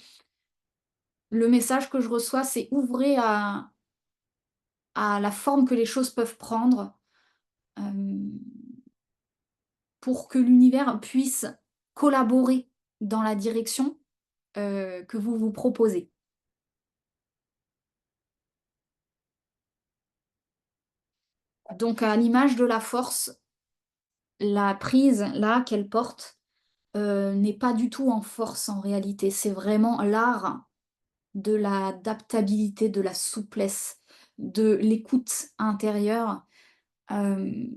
le message que je reçois, c'est ouvrez à la forme que les choses peuvent prendre, hem, pour que l'univers puisse collaborer dans la direction, que vous vous proposez. Donc à l'image de la force, la prise là qu'elle porte, n'est pas du tout en force en réalité. C'est vraiment l'art de l'adaptabilité, de la souplesse, de l'écoute intérieure, hem,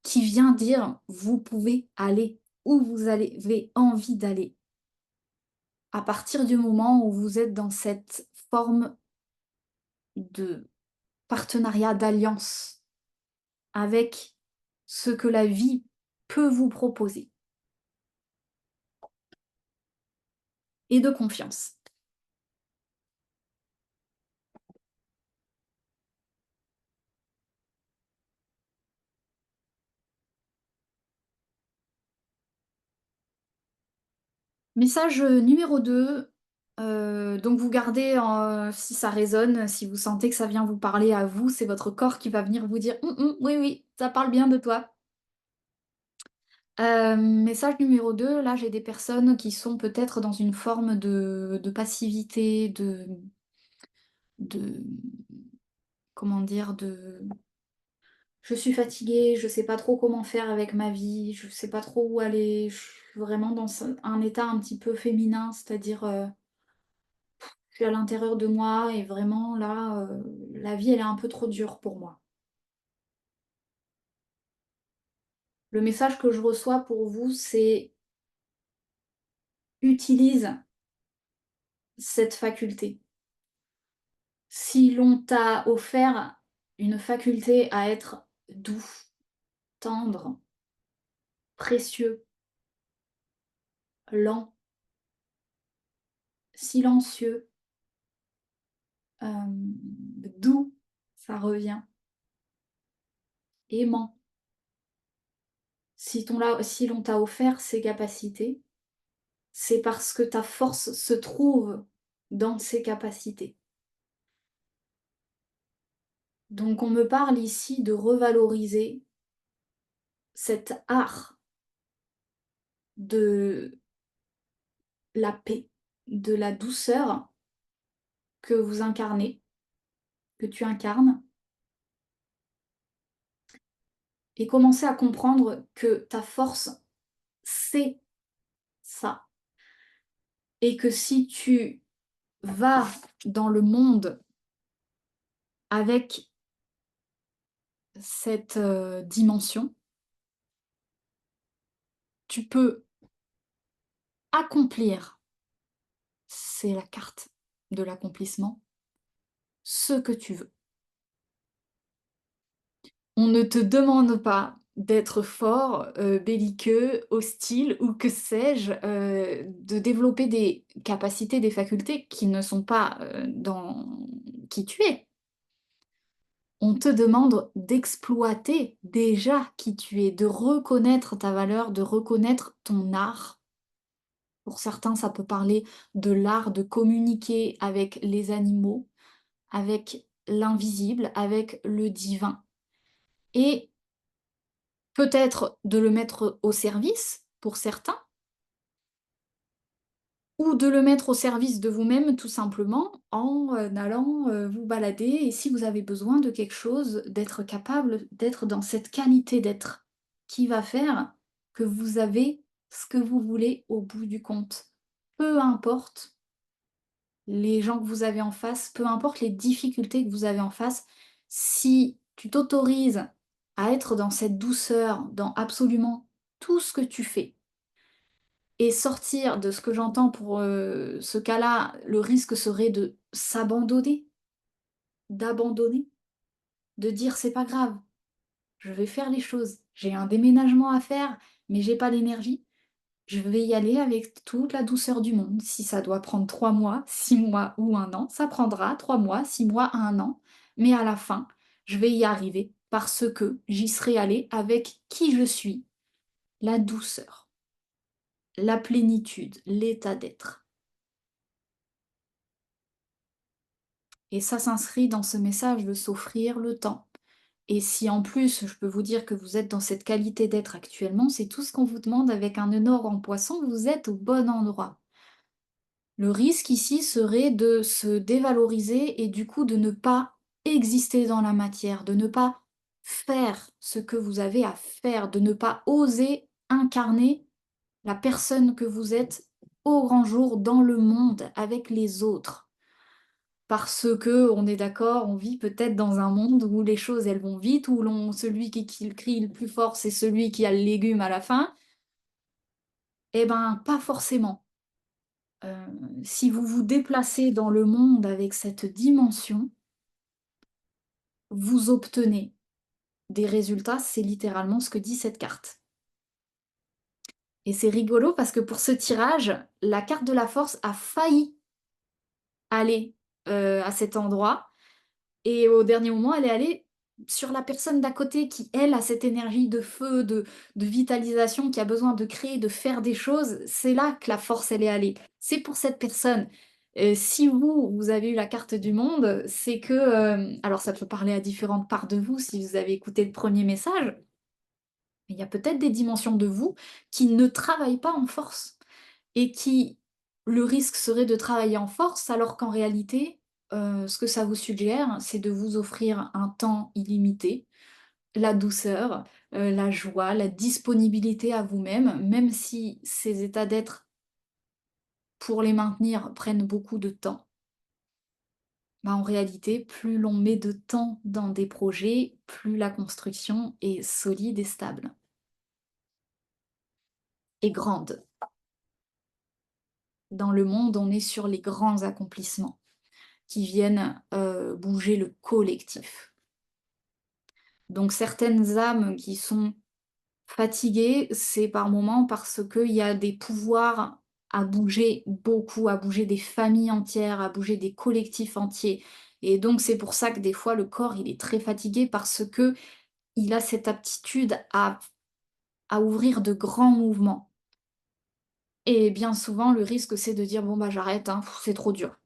qui vient dire: «Vous pouvez aller où vous avez envie d'aller». À partir du moment où vous êtes dans cette forme de partenariat, d'alliance avec ce que la vie peut vous proposer et de confiance. Message, numéro 2. Donc vous gardez en si ça résonne, si vous sentez que ça vient vous parler à vous, c'est votre corps qui va venir vous dire: oui, oui, ça parle bien de toi». Message numéro 2. Là, j'ai des personnes qui sont peut-être dans une forme de passivité, de comment dire? Je suis fatiguée, je sais pas trop comment faire avec ma vie, je sais pas trop où aller, je suis vraiment dans un état un petit peu féminin, c'est-à-dire, je suis à l'intérieur de moi et vraiment là, la vie elle est un peu trop dure pour moi. Le message que je reçois pour vous, c'est: utilise cette faculté. Si l'on t'a offert une faculté à être doux, tendre, précieux, lent, silencieux, doux, ça revient, aimant. Si l'on t'a offert ces capacités, c'est parce que ta force se trouve dans ces capacités. Donc on me parle ici de revaloriser cet art de la paix, de la douceur que vous incarnez, que tu incarnes, et commencer à comprendre que ta force, c'est ça. Et que si tu vas dans le monde avec cette, dimension, tu peux accomplir, c'est la carte de l'accomplissement, ce que tu veux. On ne te demande pas d'être fort, belliqueux, hostile ou que sais-je, de développer des capacités, des facultés qui ne sont pas, dans qui tu es. On te demande d'exploiter déjà qui tu es, de reconnaître ta valeur, de reconnaître ton art. Pour certains, ça peut parler de l'art de communiquer avec les animaux, avec l'invisible, avec le divin et peut-être de le mettre au service pour certains ou de le mettre au service de vous-même tout simplement en, allant, vous balader et si vous avez besoin de quelque chose, d'être capable d'être dans cette qualité d'être qui va faire que vous avez ce que vous voulez au bout du compte. Peu importe les gens que vous avez en face, peu importe les difficultés que vous avez en face, si tu t'autorises à être dans cette douceur, dans absolument tout ce que tu fais et sortir de ce que j'entends pour, ce cas-là, le risque serait de s'abandonner, d'abandonner, de dire: «C'est pas grave, je vais faire les choses. J'ai un déménagement à faire, mais j'ai pas l'énergie. Je vais y aller avec toute la douceur du monde. Si ça doit prendre 3 mois, 6 mois ou 1 an, ça prendra 3 mois, 6 mois, 1 an. Mais à la fin, je vais y arriver parce que j'y serai allée avec qui je suis, la douceur, la plénitude, l'état d'être. Et ça s'inscrit dans ce message de s'offrir le temps. Et si en plus, je peux vous dire que vous êtes dans cette qualité d'être actuellement, c'est tout ce qu'on vous demande avec un nœud en poisson, vous êtes au bon endroit. Le risque ici serait de se dévaloriser et du coup de ne pas exister dans la matière, de ne pas faire ce que vous avez à faire, de ne pas oser incarner la personne que vous êtes au grand jour dans le monde avec les autres. Parce que, on est d'accord, on vit peut-être dans un monde où les choses elles vont vite, où celui qui crie le plus fort, c'est celui qui a le légume à la fin. Eh ben, pas forcément. Si vous vous déplacez dans le monde avec cette dimension, vous obtenez des résultats, c'est littéralement ce que dit cette carte. Et c'est rigolo parce que pour ce tirage, la carte de la force a failli aller, à cet endroit et au dernier moment, elle est allée sur la personne d'à côté qui, elle, a cette énergie de feu, de vitalisation, qui a besoin de créer, de faire des choses. C'est là que la force, elle est allée. C'est pour cette personne. Si vous, vous avez eu la carte du monde, c'est que, alors ça peut parler à différentes parts de vous si vous avez écouté le premier message, mais il y a peut-être des dimensions de vous qui ne travaillent pas en force et qui le risque serait de travailler en force alors qu'en réalité, ce que ça vous suggère, c'est de vous offrir un temps illimité, la douceur, la joie, la disponibilité à vous-même, même si ces états d'être, pour les maintenir, prennent beaucoup de temps. Bah, en réalité, plus l'on met de temps dans des projets, plus la construction est solide et stable et grande. Dans le monde, on est sur les grands accomplissements qui viennent, bouger le collectif. Donc certaines âmes qui sont fatiguées, c'est par moments parce qu'il y a des pouvoirs à bouger beaucoup, à bouger des familles entières, à bouger des collectifs entiers. Et donc c'est pour ça que des fois le corps, il est très fatigué parce que il a cette aptitude à ouvrir de grands mouvements. Et bien souvent, le risque, c'est de dire: «Bon, bah, j'arrête, hein, c'est trop dur».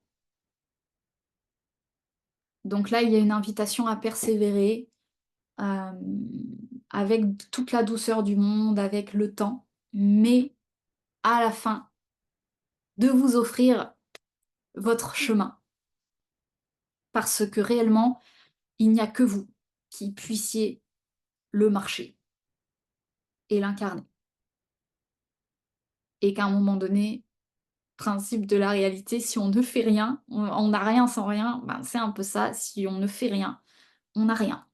Donc là, il y a une invitation à persévérer, avec toute la douceur du monde, avec le temps, mais à la fin, de vous offrir votre chemin. Parce que réellement, il n'y a que vous qui puissiez le marcher et l'incarner. Et qu'à un moment donné, principe de la réalité, si on ne fait rien, on n'a rien sans rien, ben, c'est un peu ça, si on ne fait rien, on n'a rien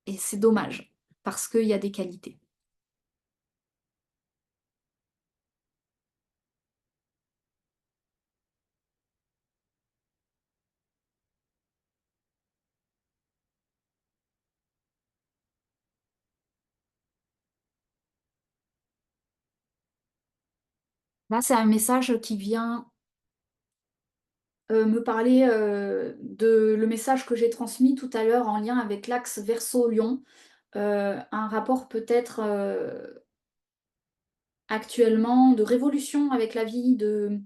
et c'est dommage parce qu'il y a des qualités. Là, c'est un message qui vient, me parler, de le message que j'ai transmis tout à l'heure en lien avec l'axe Verseau-Lion, un rapport peut-être, actuellement de révolution avec la vie, de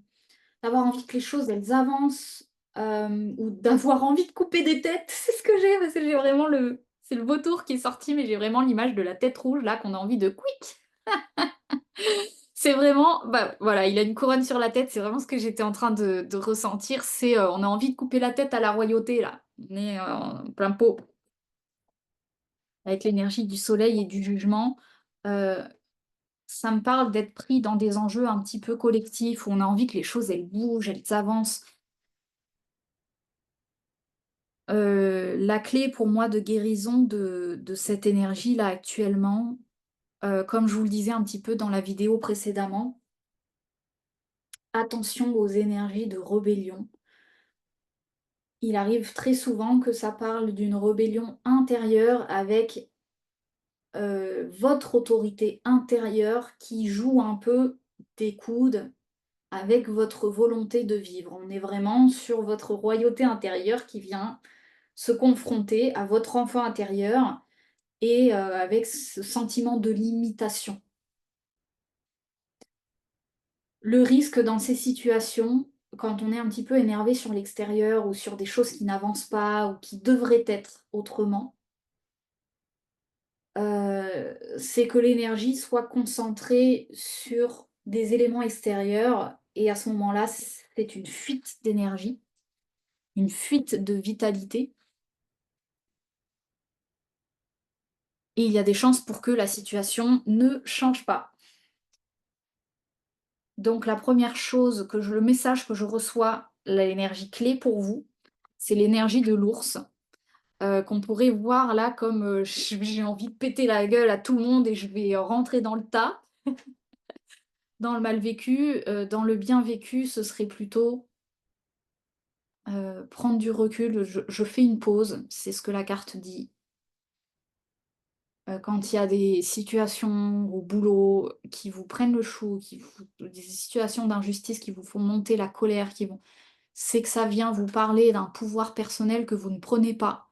d'avoir envie que les choses elles avancent, ou d'avoir envie de couper des têtes. C'est ce que j'ai, parce que j'ai vraiment le vautour qui est sorti, mais j'ai vraiment l'image de la tête rouge là qu'on a envie de quick. C'est vraiment, bah, voilà, il a une couronne sur la tête, c'est vraiment ce que j'étais en train de ressentir, c'est, on a envie de couper la tête à la royauté là. On est, en plein pot, avec l'énergie du soleil et du jugement. Heu, Ça me parle d'être pris dans des enjeux un petit peu collectifs, où on a envie que les choses elles bougent, elles avancent. La clé pour moi de guérison de cette énergie-là actuellement, comme je vous le disais un petit peu dans la vidéo précédemment, attention aux énergies de rébellion. Il arrive très souvent que ça parle d'une rébellion intérieure avec, votre autorité intérieure qui joue un peu des coudes avec votre volonté de vivre. On est vraiment sur votre royauté intérieure qui vient se confronter à votre enfant intérieur et avec ce sentiment de limitation. Le risque dans ces situations, quand on est un petit peu énervé sur l'extérieur ou sur des choses qui n'avancent pas ou qui devraient être autrement, c'est que l'énergie soit concentrée sur des éléments extérieurs et à ce moment-là, c'est une fuite d'énergie, une fuite de vitalité et il y a des chances pour que la situation ne change pas. Donc la première chose le message que je reçois, l'énergie clé pour vous, c'est l'énergie de l'ours, qu'on pourrait voir là comme, j'ai envie de péter la gueule à tout le monde et je vais rentrer dans le tas. Dans le mal vécu, dans le bien vécu, ce serait plutôt, prendre du recul, je fais une pause, c'est ce que la carte dit. Quand il y a des situations au boulot qui vous prennent le chou, des situations d'injustice qui vous font monter la colère, c'est que ça vient vous parler d'un pouvoir personnel que vous ne prenez pas.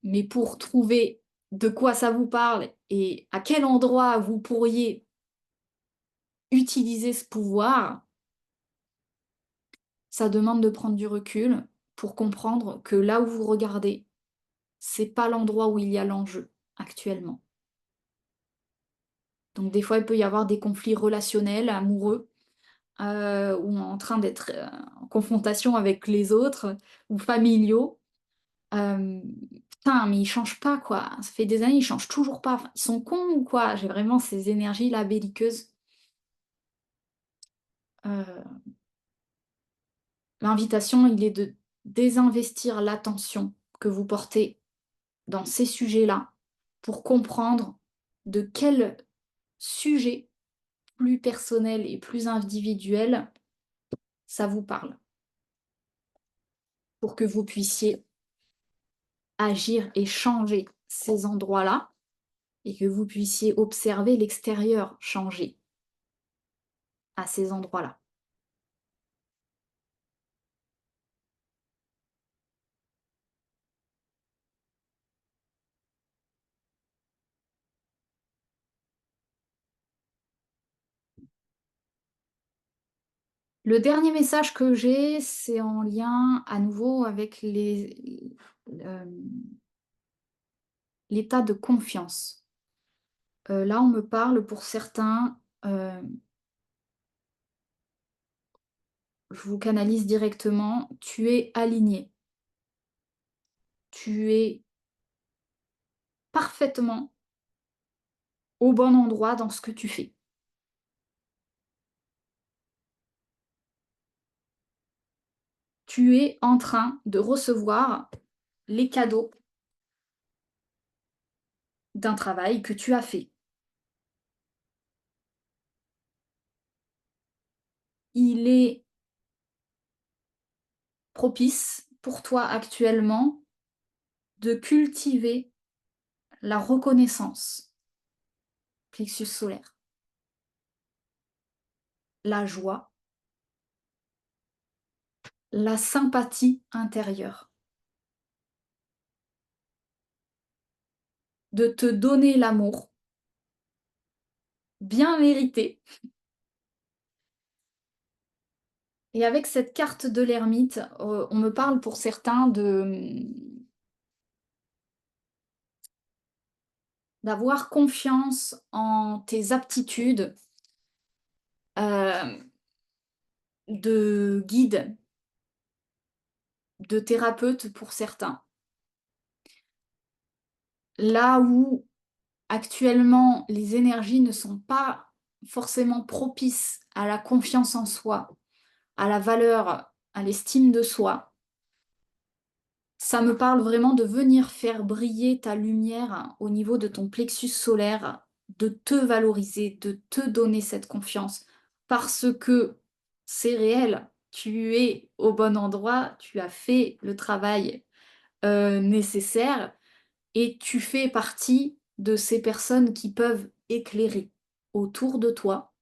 Mais pour trouver de quoi ça vous parle et à quel endroit vous pourriez utiliser ce pouvoir, ça demande de prendre du recul pour comprendre que là où vous regardez, c'est pas l'endroit où il y a l'enjeu actuellement. Donc des fois, il peut y avoir des conflits relationnels, amoureux, ou en train d'être, en confrontation avec les autres ou familiaux. Hem, Putain, mais ils changent pas quoi, ça fait des années, ils changent toujours pas. Enfin, ils sont cons ou quoi? J'ai vraiment ces énergies-là belliqueuses. Heu, L'invitation, il est de désinvestir l'attention que vous portez dans ces sujets-là pour comprendre de quel sujet plus personnel et plus individuel ça vous parle. Pour que vous puissiez agir et changer ces endroits-là et que vous puissiez observer l'extérieur changer à ces endroits-là. Le dernier message que j'ai, c'est en lien à nouveau avec l'état de confiance. Là, on me parle pour certains, je vous canalise directement, tu es aligné, tu es parfaitement au bon endroit dans ce que tu fais. tu es en train de recevoir les cadeaux d'un travail que tu as fait. Il est propice pour toi actuellement de cultiver la reconnaissance, plexus solaire, la joie, la sympathie intérieure, de te donner l'amour bien mérité. Et avec cette carte de l'ermite, on me parle pour certains d'avoir confiance en tes aptitudes de guide, de thérapeute pour certains. Là où actuellement les énergies ne sont pas forcément propices à la confiance en soi, à la valeur, à l'estime de soi, ça me parle vraiment de venir faire briller ta lumière au niveau de ton plexus solaire, de te valoriser, de te donner cette confiance, parce que c'est réel, tu es au bon endroit, tu as fait le travail nécessaire et tu fais partie de ces personnes qui peuvent éclairer autour de toi.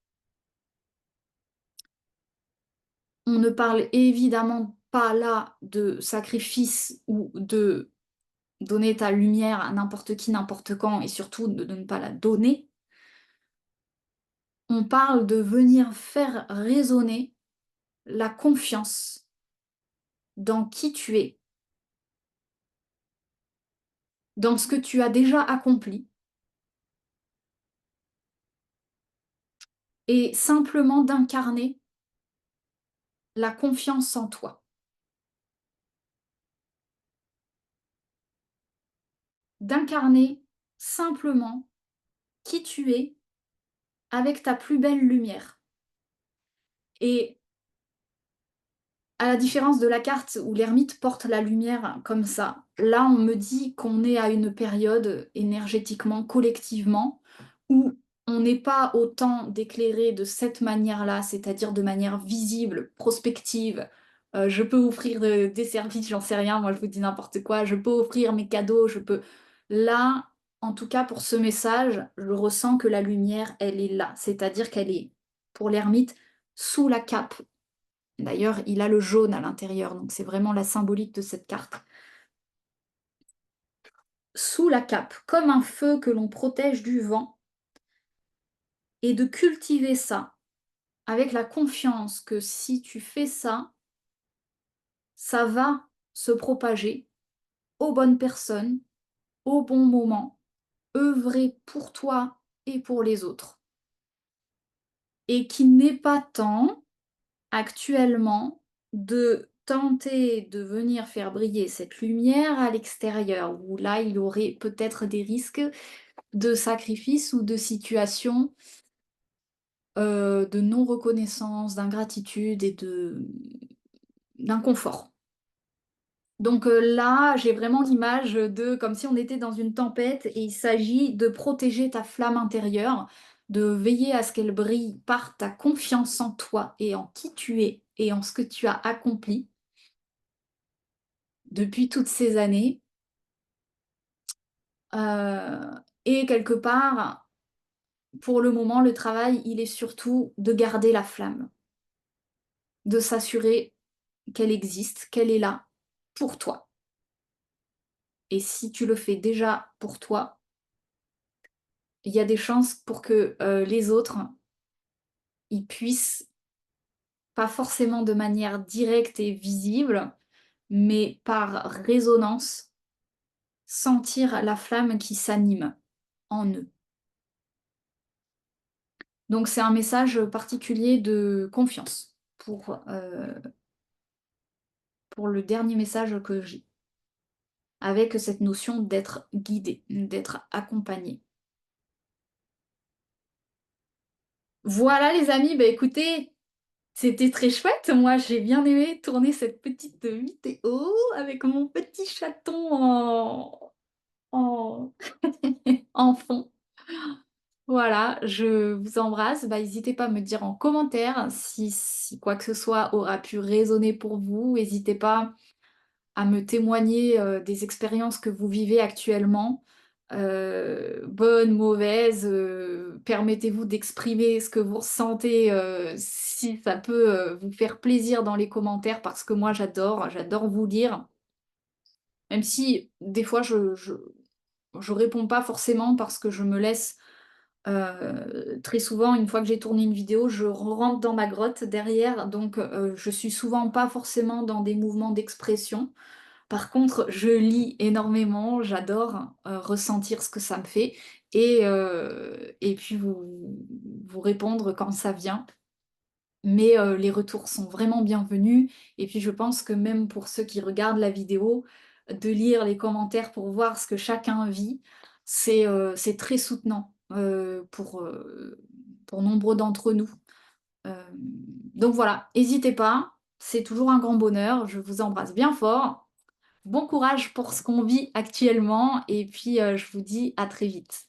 On ne parle évidemment pas là de sacrifice ou de donner ta lumière à n'importe qui, n'importe quand, et surtout de ne pas la donner. On parle de venir faire résonner la confiance dans qui tu es, dans ce que tu as déjà accompli, et simplement d'incarner la confiance en toi. D'incarner simplement qui tu es avec ta plus belle lumière. Et à la différence de la carte où l'ermite porte la lumière comme ça, là on me dit qu'on est à une période énergétiquement, collectivement, où on n'est pas au temps d'éclairer de cette manière-là, c'est-à-dire de manière visible, prospective. Je peux offrir des services, j'en sais rien, moi je vous dis n'importe quoi, je peux offrir mes cadeaux, je peux... Là, en tout cas pour ce message, je ressens que la lumière, elle est là, c'est-à-dire qu'elle est, pour l'ermite, sous la cape. D'ailleurs, il a le jaune à l'intérieur, donc c'est vraiment la symbolique de cette carte. Sous la cape, comme un feu que l'on protège du vent, et de cultiver ça avec la confiance que si tu fais ça, ça va se propager aux bonnes personnes, au bon moment, œuvrer pour toi et pour les autres. Et qu'il n'est pas temps actuellement de tenter de venir faire briller cette lumière à l'extérieur, où là, il y aurait peut-être des risques de sacrifice ou de situations de non-reconnaissance, d'ingratitude et d'inconfort. Donc là, j'ai vraiment l'image de comme si on était dans une tempête et il s'agit de protéger ta flamme intérieure, de veiller à ce qu'elle brille par ta confiance en toi et en qui tu es et en ce que tu as accompli depuis toutes ces années. Euh, et quelque part, pour le moment, le travail, il est surtout de garder la flamme, de s'assurer qu'elle existe, qu'elle est là pour toi. Et si tu le fais déjà pour toi, il y a des chances pour que les autres, ils puissent, pas forcément de manière directe et visible, mais par résonance, sentir la flamme qui s'anime en eux. Donc c'est un message particulier de confiance pour le dernier message que j'ai, avec cette notion d'être guidé, d'être accompagné. Voilà les amis, bah écoutez, C'était très chouette. Moi, j'ai bien aimé tourner cette petite vidéo avec mon petit chaton en en fond. Voilà, je vous embrasse. Bah, n'hésitez pas à me dire en commentaire si quoi que ce soit aura pu résonner pour vous. N'hésitez pas à me témoigner, des expériences que vous vivez actuellement, bonnes, mauvaises, permettez-vous d'exprimer ce que vous ressentez, si ça peut, vous faire plaisir dans les commentaires parce que moi j'adore vous lire. Même si des fois je réponds pas forcément parce que je me laisse, très souvent une fois que j'ai tourné une vidéo, je rentre dans ma grotte derrière donc je suis souvent pas forcément dans des mouvements d'expression. Par contre, je lis énormément, j'adore, ressentir ce que ça me fait et puis vous répondre quand ça vient. Mais les retours sont vraiment bienvenus et puis je pense que même pour ceux qui regardent la vidéo, de lire les commentaires pour voir ce que chacun vit, c'est très soutenant, pour nombre d'entre nous. Hem, donc voilà, hésitez pas, c'est toujours un grand bonheur, je vous embrasse bien fort. Bon courage pour ce qu'on vit actuellement et puis, je vous dis à très vite.